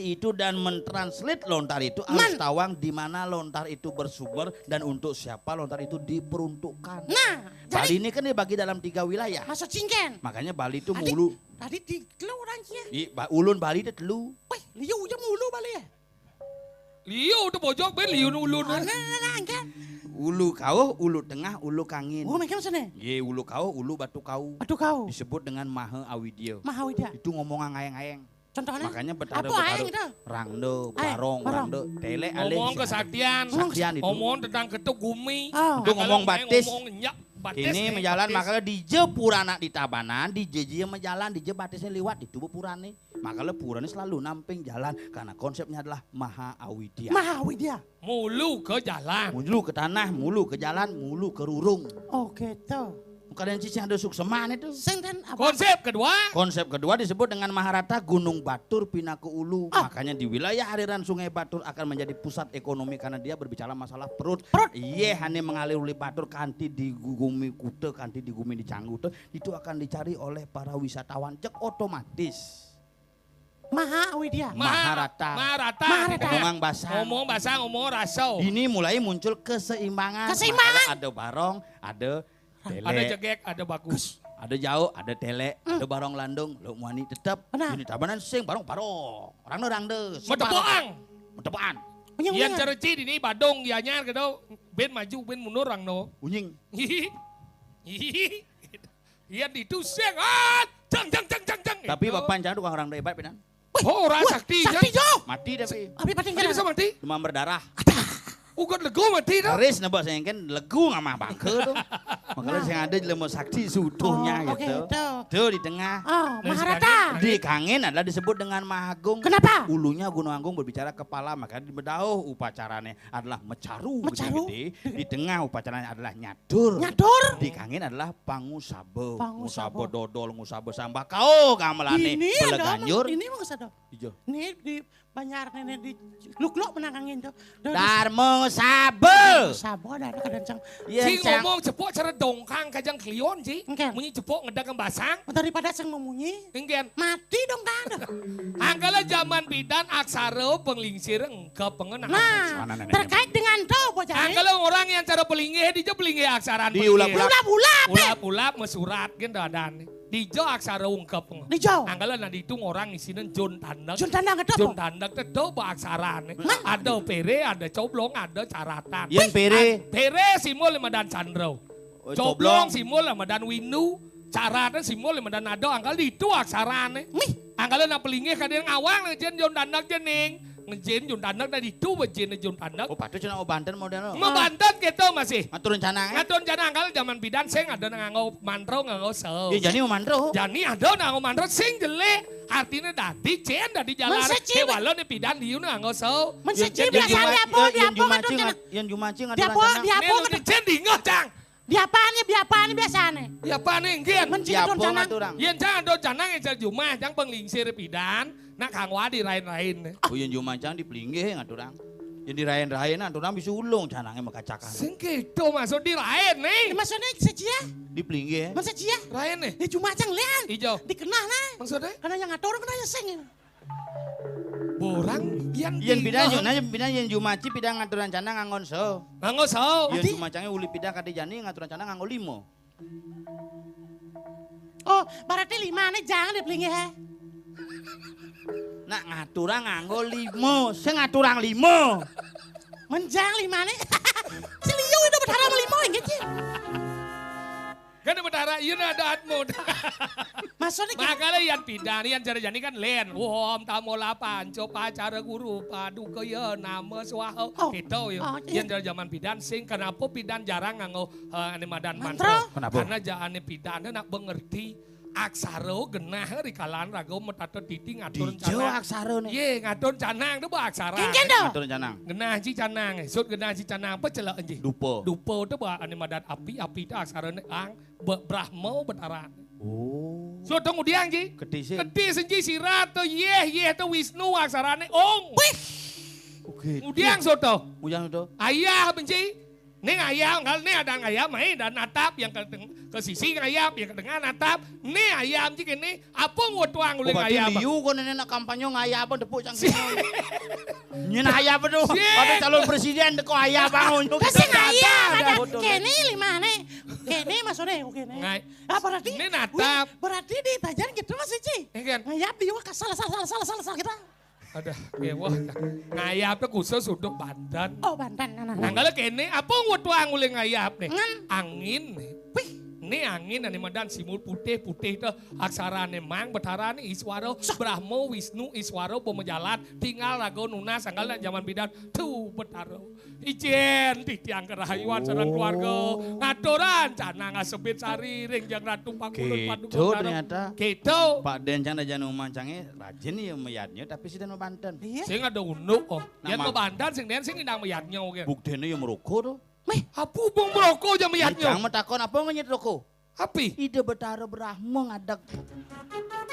itu dan mentranslate lontar itu harus tawang di mana lontar itu bersumber dan untuk siapa lontar itu diperuntukkan. Nah, Bali jadi ini kan dibagi dalam 3 wilayah. masuk cingken. Makanya Bali itu Tadi- mulu. Tadi di telu orangnya. Ulun Bali itu telu. Wih, liu aja mulu Bali ya. Liu tuh pojok ben liu ulun. Nah, kan. Ulu kau, ulu tengah, ulu kangin. Oh, mereka maksudnya. Ye, ulu kau, ulu batu kau. Aduh kau. Disebut dengan Maha Awidya. Mahawida. Itu ngomong ngayeng-ngayeng. Contohnya? Makanya Apa betara-betara aing itu? rangdo, Aing, barong, barong. rangdo, tele, ale. Ngomong kesaktian. Saktian itu. Ngomong tentang ketuk gumi. Oh. Itu ngomong batis. Ngomong nyak batis. Ini menjalan makanya di je purana di Tabanan, di je menjalan, di je batisnya lewat di tubuh purane. Makanya purane selalu namping jalan karena konsepnya adalah Maha Awidya. Mahawida. Mulu ke jalan. Mulu ke tanah, mulu ke jalan, mulu ke rurung. Oh, gitu. Bukan yang cici ada sukseman itu. Senten apa? Konsep kedua. Konsep kedua disebut dengan Maharata Gunung Batur Pinaku Ulu. Ah. Makanya di wilayah aliran Sungai Batur akan menjadi pusat ekonomi karena dia berbicara masalah perut. Perut. Iya, hanya mengalir oleh Batur kanti di Gumi Kute, kanti di Gumi di Canggu. Itu akan dicari oleh para wisatawan cek otomatis. Mahawida. Maharata. Maharata. Maharata. Ngomong basah. Ngomong bahasa, ngomong rasau. Ini mulai muncul keseimbangan. Keseimbangan. Makanya ada barong, ada tele. Ada jegek, ada bagus. Ada jauh, ada tele, ada barong landung, lo muani tetap. Benar. Ini tabanan sing barong. Orang de. Medeboang. Medeboang. Yang cereci di ini Badung dianyar gitu. Ben maju, ben mundur orang no. Unying. Hihi. Hihi. Iya dituseng. Jang. Tapi bapak jangan tukang orang hebat benar. Oh, orang sakti. Sakti jo. Mati tapi. Abi pating Tadi bisa kena. mati. Demam berdarah. Ugat lego mati dah. Keris nabak saya kan legu ngamah bangke tuh. Makanya saya ada jelema sakti sutuhnya Oh, oke, gitu. itu. Tuh di tengah. Oh, Maharata. Di Kangen adalah disebut dengan Mahagung. Kenapa? Ulunya Gunung Agung berbicara kepala, makanya di bedauh upacaranya adalah mecaru, Mecaru. gede-gede. Di tengah upacaranya adalah nyadur. Nyadur. Di Kangen adalah pangusabe. Pangusabo. Musabo dodol, musabo sambah. Kau gamelane Ini ada beleganjur. Ini mau kesana. Ijo. Ini di Banjar nenek di luk-luk menangangin tuh. Darmo sabe. Sabo ada kedancang. Si ngomong cepok cara dongkang kajang klion sih. Engken. Munyi cepok ngedagang basang. Daripada sing memunyi, Engken. mati dong kan. Anggala zaman bidan aksara penglingsir engke pengenang. Nah, Mana nenek? terkait dengan tuh bocah. Anggala orang yang cara pelingih dia pelingih aksaran. Diulap-ulap. Ulap-ulap. Ulap-ulap mesurat kan dadan. Dijo aksara ungkep. Dijo. Anggala na ditung orang isinan Jon Tandak. Jun tandang itu Jon apa? Tandak itu do aksaran. Ada pere, ada coblong, ada caratan. Yang pere. Pere simul madan Chandro. Oh, Coblong coblong. simul madan Winu. Caratan simul madan Ado. Anggal itu aksarane. Anggal na pelingih kadang awang ngejen Jon Tandak jening. Ngejen Jon Tandak dari itu ngejen Jon Tandak. Oh, patu cenah Banten model. Mau Banten gitu masih. Ngatur rencana. Ngadon jana anggal zaman bidan sing ada nganggo mantro nganggo sel. Ya jadi mau mandro. Jani ada nganggo mantro sing jelek. Artinya dadi cen dadi jalan. Menseci, Walau di bidan diu nganggo sel. Menceci biasa diapo ngadon jana. Yang Jumacing ada Diapo Ini ngadon. di cen dingah cang. Diapaan biasanya. Ya panen ngien. Menceci Diapo ngadon jana. ngaturang. Yen jangan do janang yang jadi jumah jang penglingsir bidan. Nak kang wadi lain-lain. Oh yang Jumacing diplinggih ngaturang. Yang dirain-rain ngaturang bisa ulung canangnya makacakan. Sing gitu masuk di lain nih. Maksudnya secia, Diplinggih. masa cia? Lain nih. Di cuma cang lian. Ijo. Dikenal nah. Maksudnya Karena yang ngatur kena yang sing. borang yang Yang bidan yang Jumaci pidang ngaturan canang ngangon so. nganggo sel. Yang Jumacangnya uli pidang kati jani ngaturan canang nganggo limo. Oh, berarti 5 nih jangan dipelingih he. Nak ngaturang nganggo limo. Saya ngaturang limo. Menjang lima nih. Si Liu itu berdarah melimo yang gitu. Kan betara ieu ada atmo. Maksudnya Makanya yang pidan yang jani kan len. Wom tamola panco pacara guru padu kaya nama swaha gitu ya. Yang zaman pidan sing kenapa pidan jarang nganggo ane madan mantra. Kenapa? Karena jane pidan nak mengerti aksara genah di kalan rago metata titi ngatur Dijo canang. aksara nih. Ye ngatur canang itu aksara. Kengken dong. Ngatur canang. Genah ci canang, sud genah ci canang apa celak enji. Dupo. Dupo itu bah ane madan api itu aksara ang Brahmo betara. Oh. So tunggu dia ji. Kedisi. Kedis senji sirat to yeh to Wisnu aksarane ong. Wih. Oke. Kemudian soto. Ujang itu. Ayah benci. Nih ayam, kalau nih ada ayam, dan atap yang ke sisi ayam, yang ke tengah atap. Nih ayam jika ini apa mau tuang oleh Berarti ayam? liu kok nenek nak kampanye ngayap apa tepuk cangkir. Nyena ayap tu. Ada calon presiden kok ayap bangun. Kasih ayam ada. Kene lima nih. Kene maksudnya kene. Ngai. Ah berarti. Ini natap. Berarti di tajan gitu Mas Cici. Kan? Ngayap dia salah kita. Ada, wah, ngayap tuh khusus untuk Banten. Oh Banten. Nah kalau kene apa mau tuang oleh ngayap nih? Ngan. Angin nih. Wih. Ini angin ane madan simul putih-putih itu aksarane mang betarane Iswaro Brahmo Wisnu Iswaro pemejalan tinggal rago nunas anggal zaman bidan tuh betaro ijen titiang kerahayuan sareng keluarga ngaturan cana ngasebit sari ring jang ratu pakulun padu Gitu ternyata. gitu Pak Den can janu mancangnya rajin ya meyatnya tapi si Den Banten. Iya. sing ada unduk oh yan Nama- kebandan sing den sing indang meyatnya oke Buktene ya merokok tuh. apu bung merokok jam meyatnya Jangan takon apa nganyet rokok. api Ide betara Brahmo ngadak.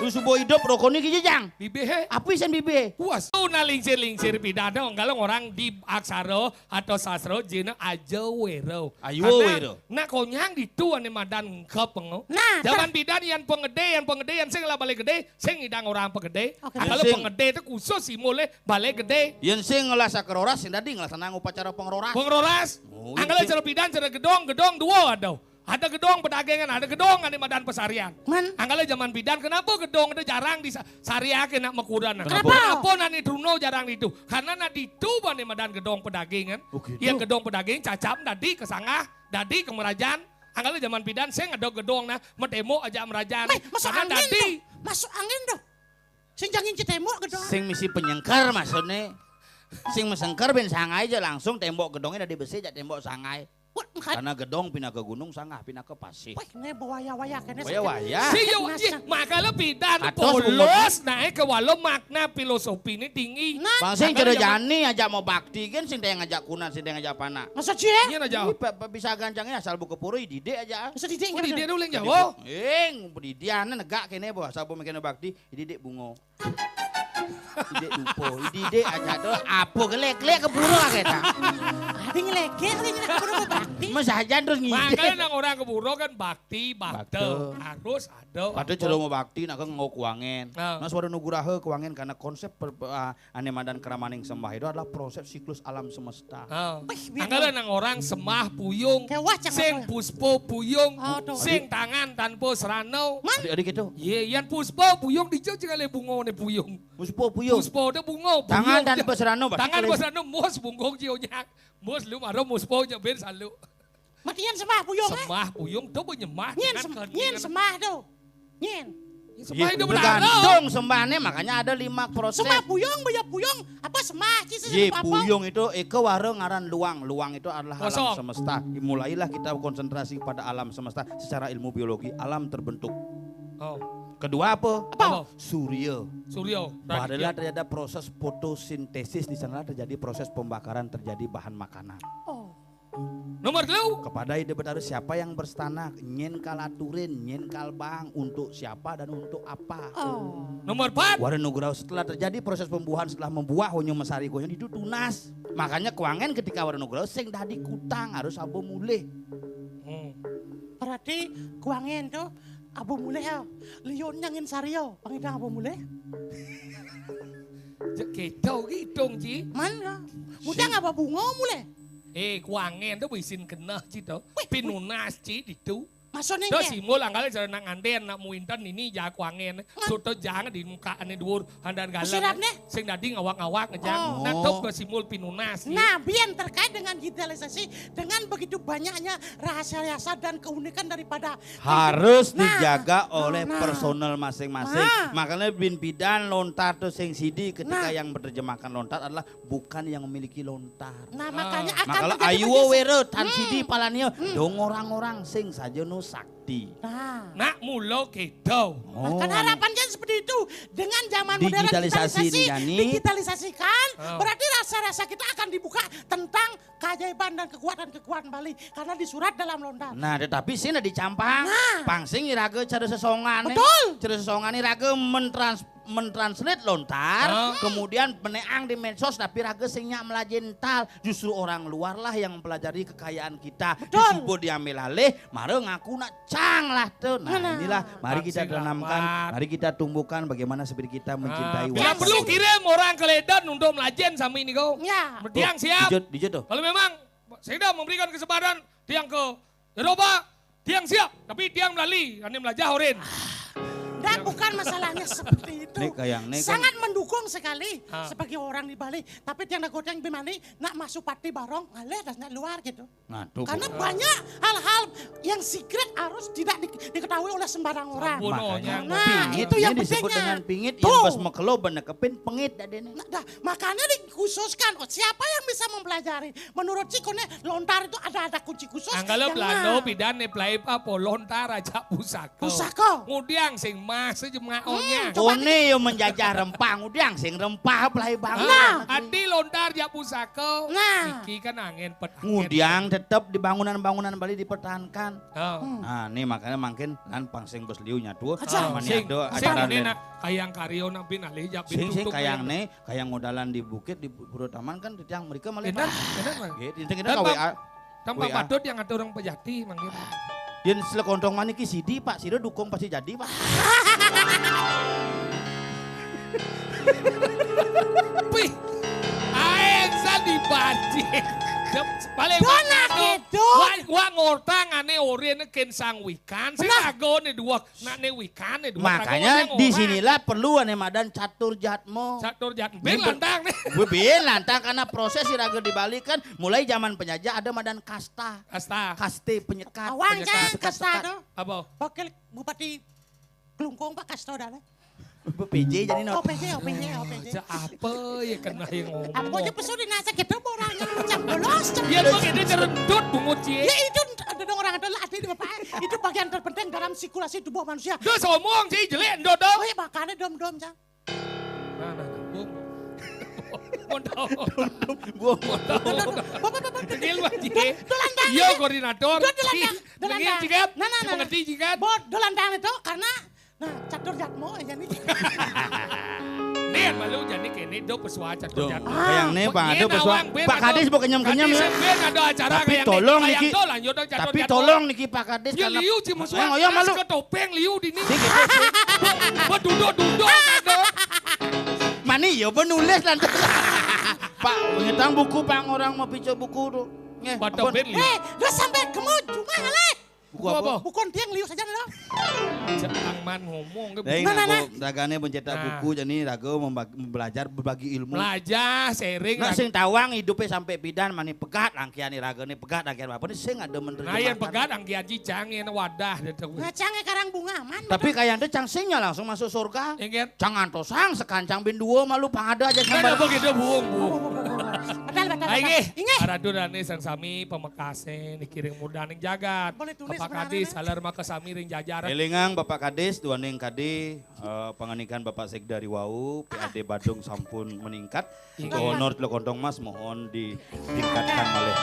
Terus subuh hidup rokok nih kijang. bibehe Apa sen bibe? puas. Na lingsir-lingsir pidana kalau orang di aksara atau sastra jena aja wero. Ayo wero. Nak konyang itu ane madan kepeng. Nah, Zaman pidan yang pengede yang sing lah balik gede, sing idang orang pengede. Oke. Kalau Sing. pengede itu khusus sih mulai balik gede. Yen sing ngelasa keroras sing tadi ngelaksanakan upacara pengeroras. Pengeroras. Oh, Angkala itu. cara pidan cara gedong dua ada. Ada gedong pedagangan, ada gedong ane madan pesarian. Man. Angkala zaman bidan, kenapa gedong itu jarang disariakan nak mekudan? Kenapa? Nani Truno jarang itu? Karena nadi itu bane madan gedong pedagangan. Oh, gitu. Yang gedong pedagang cacap dadi ke sangah, dadi ke merajaan. Angkala zaman bidan, saya ada gedong nah, medemo aja merajaan. Masuk Karena angin dadi. dong. Masuk angin dong. Sing jangin citemo gedong. Sing misi penyengkar maksudnya. Sing mesengker ben sangai aja langsung tembok gedongnya dari besi jadi tembok sangai. Wah, kan. Karena gedong pindah ke gunung sangah pindah ke pasir. Wah, ini bawaya-waya kene. Waya-waya. Si yo, makanya bidan Atos polos naik ke walau makna filosofi ini tinggi. Nah, Bang sing Makanya cero jani aja mau bakti kan sing teh ngajak kunan sing teh ngajak pana. masa cie? Iya aja. Ini bisa gancangnya asal buka puro dide aja. Masa didik Oh, di dia kan. dulu yang Jawa. Didiana negak kene bos asal mau mikirnya bakti dide bungo. Dide dupo, dide aja tuh apa gelek-gelek keburu kita. Ada ngelege, ada ngelege bakti. Masa aja terus Makanya ngide. nang orang keburo kan bakti, bakte. Harus ada. Padahal cero mau bakti nak ngau kuangen. Nah. Nah suara nugurahe kuangen karena konsep anemadan keramaning sembah itu adalah proses siklus alam semesta. Anggalan nang orang semah puyung, Kewah cang sing apa? puspo puyung, Aduh. sing tangan tanpa serano. Adik-adik itu, Ye, yan puspo puyung dijauh jika le bungo ne puyung. puspo puyung. Puspo de bungo. Tangan puyung. tanpa serano. Tangan pas serano mus bungo jio nyak. Mus lu maro muspo nya ben salu. Matian semah puyung eh. Semah puyung tuh penyemah. Nyen semah tuh. Nyen. Semah itu benar. Bergantung sembahnya makanya ada 5 proses. Semah puyung, banyak puyung. Apa semah? Cisi Ye, apa? puyung itu eke waro ngaran luang. Luang itu adalah Kosong. alam semesta. Mulailah kita konsentrasi pada alam semesta secara ilmu biologi. Alam terbentuk. Oh, Kedua apa? Apa? Surya. Suryo. Padahal terjadi proses fotosintesis di sana terjadi proses pembakaran terjadi bahan makanan. Oh. Nomor 2. Kepada ide bertaruh siapa yang berstanah nyen kalaturin nyen kalbang untuk siapa dan untuk apa. Oh. Nomor 4. Waran Nugrau setelah terjadi proses pembuahan setelah membuah honyo mesari gonya itu tunas. Makanya kuangen ketika Waran Nugrau sing dadi kutang harus abo mulih. Berarti kuangen tuh abu mulai ya. Lion nyangin sario. Pangidang abu mulai. Kita gitu Ci. Man, mudang apa bunga mulai? Kuangen tuh bisin kena Ci tuh. Pinunas Ci itu. Maksudnya Terus simul anggalnya jalan nak nganten nak muinten ini jago angin. Soto jangan di muka ane dhuwur handan Sirap galang. nih? Sing dadi ngawak-ngawak ngejang. Oh. Nah tok ke simul pinunas. Nah, Bian terkait dengan digitalisasi, dengan begitu banyaknya rahasia-rahasia dan keunikan daripada Harus Nah, dijaga oleh nah. personel masing-masing. Nah. Makanya bin bidan lontar tuh sing sidi ketika Nah. yang menerjemahkan lontar adalah bukan yang memiliki lontar. Nah, makanya akan Makanya terjadi ayo begitu. were tan sidi palanio dong orang-orang sing saja nu sakti. Nah, Nak mulo kedo. Oh, kan harapannya seperti itu. Dengan zaman modern Digitalisasi ini, Yani. digitalisasikan, Oh. berarti rasa-rasa kita akan dibuka tentang keajaiban dan kekuatan-kekuatan Bali karena disurat dalam lontar. Nah, tetapi sini dicampang, Nah. pangsing iraga cara sesongan. Betul. Cara sesongan iraga mentranslate lontar, Oh. kemudian peneang di medsos tapi raga singnya melajental. Justru orang luar lah yang mempelajari kekayaan kita. Betul. Disebut diambil alih, mare ngaku nak cang lah tuh. Nah, Nah. inilah mari kita Pangsing tanamkan, rawat. mari kita tumbuhkan bagaimana spirit kita mencintai Bila warisan. perlu kirim orang ke Ledan untuk melajen sama ini kau. Ya. Tiang siap. Dijut tuh. Kalau memang saya memberikan kesempatan tiang ke Eropa, tiang siap. Tapi tiang melali, ane melajah oren. Dan bukan masalahnya seperti itu. Nek kayang, nek kan- Sangat mendukung sekali Ah. sebagai orang di Bali. Tapi tiang yang bimani nak masuk parti barong, ngalih dan luar gitu. Nah, tuh. Karena banyak hal-hal yang secret harus tidak diketahui oleh sembarang orang. Sampun. Makanya Nah, pingit, itu yang ini disebut pentingnya. dengan pingit Tuh. yang pas mekelo benekepin pengit dadene. Nah, makanya dikhususkan, siapa yang bisa mempelajari? Menurut Cikone, lontar itu ada kunci khusus. Anggala yang plano nah, pidan ne play pa polontar aja pusaka. Pusaka. Ngudiang sing mas jemaonya. Kone yo menjajah rempah udiang sing rempah pelai banget. Nah. Adi lontar ja pusaka. Nah. Iki kan angin pet angin. Ngudiang tetap di bangunan-bangunan Bali dipertahankan. Oh. Nah, ini makanya makin kan pangsing bos liunya tuh. Aja. Sing acara sing nak kayang karyo nak bin alih ja bin sing tutup. kayang ne kayang ngodalan di bukit di Puro Taman kan tiang mereka malah. Enak, enak mah. Gitu, kita Dan KWA. Tanpa WA. patut yang ada orang pejati manggil. Yen selekontong maniki Sidi Pak, Sidi dukung pasti jadi Pak. Wih, aeng sa di bajik. Paling Dona gitu. Wa ngortang ane orien ken sang wikan. Sing ago ne dua nak ne wikan ne dua. Makanya di sinilah perlu ane madan catur jatmo. Catur jat. Ben lantang ne. Gue biar lantang karena proses siraga di Bali kan mulai zaman penjajah ada madan kasta. Asta. Kaste penyekat. Awang penyekat, cang kasta tuh. Apa? Wakil Bupati Kelungkung Pak Kasto dah. PJ jadi not. OPJ. Aja apa ya kena yang ngomong. Apa aja pesuri nasa kita orangnya macam bolos. Dia tuh ini cerendut bungut cie. Ya itu ada orang adalah ada di bapak. Itu bagian terpenting dalam sirkulasi tubuh manusia. Dia somong sih jelek dodo. Oh ya makanya dom-dom cang. Nah, bung. Mondok. Bapak. Tegil wajib. Dolandang. Iya koordinator. Dolandang. Mengerti jikat. Nah. Mengerti jikat. Dolandang itu karena catur jatmo aja nih. Nih malu jadi kene do pesua catur jat. Kayang nih Pak ada pesawat. Pak Kadis mau kenyam-kenyam ya. Ben ada acara Tapi kayak tolong kayak niki. do lanjut dong catur Tapi jat. tolong niki Pak Kadis Ya karena. liu ci muswa. Oh, ya malu. Ke topeng liu di ni. Sih, gitu, sih. Duduk kado. Mani yo penulis lantas. Pak ngitang buku Pak orang mau picu buku tuh. Nge, Pada ampun. ben liu. Udah sampai kemud cuma halek. Buku apa? Bukan tiang liu saja dah. Cetang man ngomong ke Dari Nah. aku dagane mencetak Nah. buku jadi rago belajar berbagi ilmu. Belajar sharing. Nah sing tawang hidupnya sampai bidan mani pegat angkian ragane pegat angkian apa sing ada menerjemahkan. Nah yang pegat angkian cicang yang wadah deh tuh. Ngacangnya karang bunga man. Tapi kayak itu cangsingnya langsung masuk surga. Ingat. Jangan tosang sekancang bin dua malu pangada aja Kan sambar. apa gitu bung. Betul. Aige, Ingat. aradurane sang sami pemekasen dikiring mudaning jagat. Boleh tulis Bapak sebenarnya, Kadis Nek. salar maka sami ring jajaran. Elingang Bapak Kadis, duaning kadi, penganikan Bapak Sekda Riwau, PAD Badung sampun meningkat. Untuk honor Tlekontong Mas mohon ditingkatkan oleh.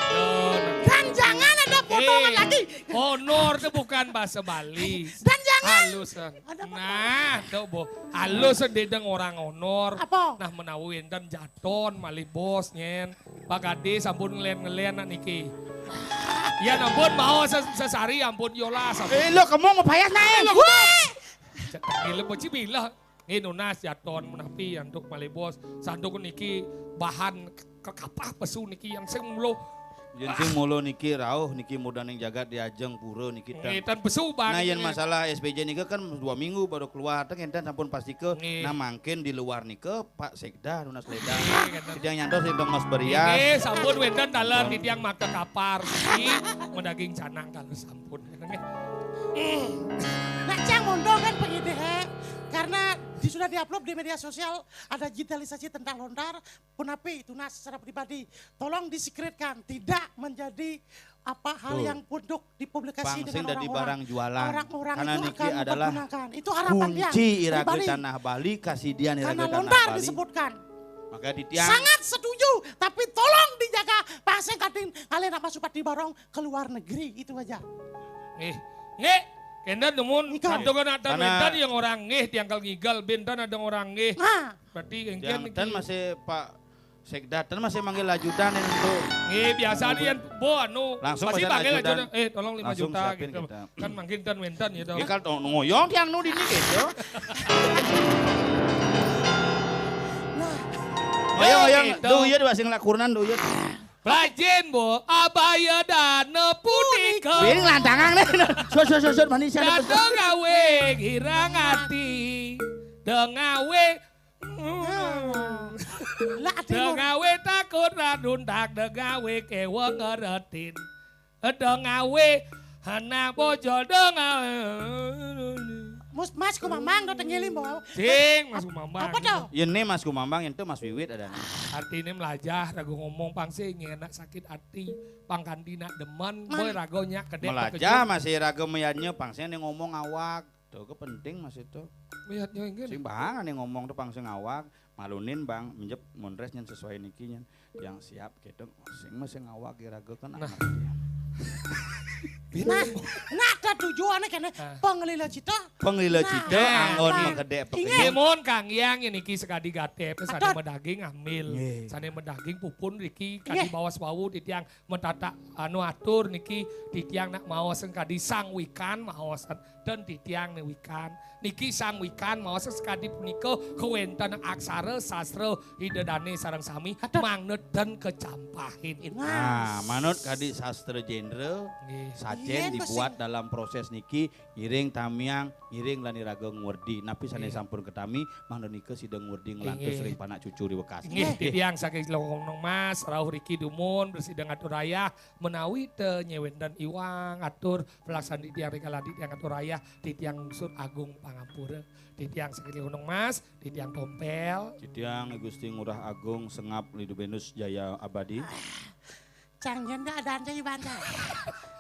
Dan jangan ada potongan lagi. Honor itu bukan bahasa Bali. Dan jangan. Halusan. Ada apa? Nah, tuh bo. Halusan dedeng orang honor. Apa? Nah menawin dan jaton mali bos nyen. Pak Kadis ampun ngelen nak niki. Ya ampun mau sesari ampun yola sampun. Lo kamu mau payah naik. Gila bocil bilang. Nunas jaton menapi untuk mali bos. Sanduk niki bahan kekapah pesu niki yang sing mulo. Jensing mulu niki rauh niki mudaning jagat diajeng pura niki Ngitan besuban. Nah yang masalah SPJ nike kan 2 minggu baru keluar teh enten sampun pasti ke nah mangkin di luar nike Pak Sekda Nunas Leda. Tidiang nyantos itu Mas Berias. Nggih sampun wenten dalan tidiang make kapar niki mendaging canang kalau sampun. Nah Cang Mondo kan begini karena sudah diupload di media sosial ada digitalisasi tentang lontar punapi itu secara pribadi tolong disekretkan tidak menjadi apa hal yang punduk dipublikasi Pangsing dengan dari barang jualan orang-orang karena itu niki akan adalah mempergunakan. Itu harapan dia kunci Iraga pribadi. Tanah Bali kasidian Iraga Karena Tanah lontar Bali. disebutkan. Maka ditiang Sangat setuju, tapi tolong dijaga pasien kadin kalian apa Supati Barong ke luar negeri itu aja. Nggih, kenda nemun Ngikal. kantongan ada Karena- bentan yang orang tiangkal ngigal bentan ada orang Nah, berarti yang engkian dan masih Pak Sekda dan masih manggil ajudan untuk biasa dia bo anu Langsung pasti pesan panggil ajudan. ajudan tolong 5 Langsung juta siapin gitu. kita. Kan mangkin dan wentan gitu. Ini kan ngoyong tiang nu dini gitu. Ngoyong gitu. duh ieu bahasa ngelakurnan duh ieu. Rajin bo, abaya dana punika. Biring lantangan deh. Sur manis ada. Dado gawe girang hati. Dengawe lah Timur. dengawe takut radundak dengawe kewa ngeretin. Dengawe anak bojol dengawe. Mas kumamang do tenggelim bawa. Sing Mas Kumambang. Apa tuh? Ini Mas Kumambang itu Mas Wiwit ada. Artinya melajah ragu ngomong pangsi enak sakit hati pangkandina demen boy ragonya kedek Melajah masih raga meyannya pangsian yang ngomong awak. Tuh ke penting Mas itu. Lihatnya Sing bang yang ngomong tuh pangsian awak. Malunin bang menjep mondres yang sesuai nikinya. Yang siap gitu. Sing masih ngawak raga kan anak dia. Nah ada tujuannya kena pengelila cita. Pengelila cita anggon megede Ini pekenyang. mon Kang Yang ini ki sekadi gatep sane Atot. medaging amil Nggih. sane medaging pupun Riki kadi Nggih. bawas wawu titiang mentata anu atur niki titiang nak maosen kadi sang wikan maosen dan titiang ne wikan niki sang wikan maosen sekadi punika kewenten aksara sastra hidedane sareng sami Atot. mangnet dan kecampahin. Nah, manut kadi sastra genre Nggih. sajen Iya, dibuat dalam proses niki ngiring tamiang ngiring lani raga ngurdi napi sane sampun ketami manut nike sideng ngurdi ngelantus Iya. sering panak cucu di bekas. Nggih, titiang saking longong Mas, rauh Riki Dumun bersih dengan atur raya menawi teu nyewen dan iwang atur pelaksanaan titiang rekaladi yang atur raya titiang unsur agung pangampura. Titiang saking longong Mas, titiang tompel. Citiang Gusti Ngurah Agung Sengap Lidubenus Jaya Abadi. Canggih ndak ada anjay banda.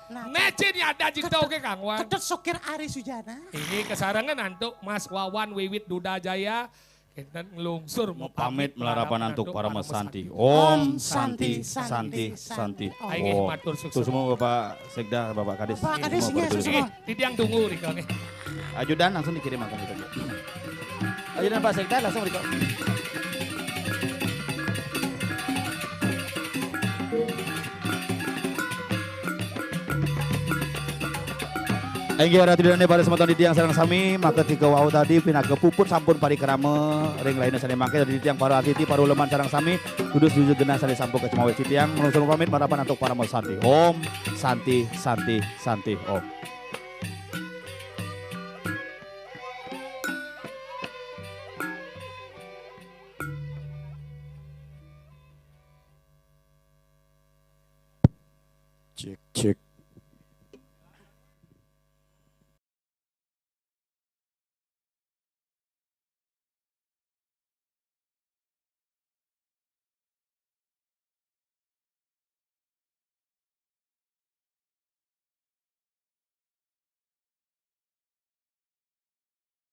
Nah, Necin ya ada jika oke Kang Wan. ketut sokir Ari Sujana. Ini kesarangan antuk Mas Wawan Wiwit Duda Jaya. Kita ngelungsur Mau pamit melarapan antuk para mas mesanti. Om Om Santi Santi, Santi Santi. Aing matur sukses. Tuh semua Bapak Sekda, Bapak Kades. Bapak Kades, semua iya, berdiri. semua. Titiang tunggu Rika nih. Ajudan langsung dikirim akan kita. Ajudan Pak Sekda langsung Riko. Aing geura tidurane pada semeton di tiang sareng sami maka tiga wau tadi pinaga puput sampun parikrama ring lainnya sane mangke dari tiang para atiti para uleman sareng sami kudus duju genah sane sampun ke Cemawe Citiang menungso pamit marapan antuk para santi. Om Santi Santi Santi Om. Cek cek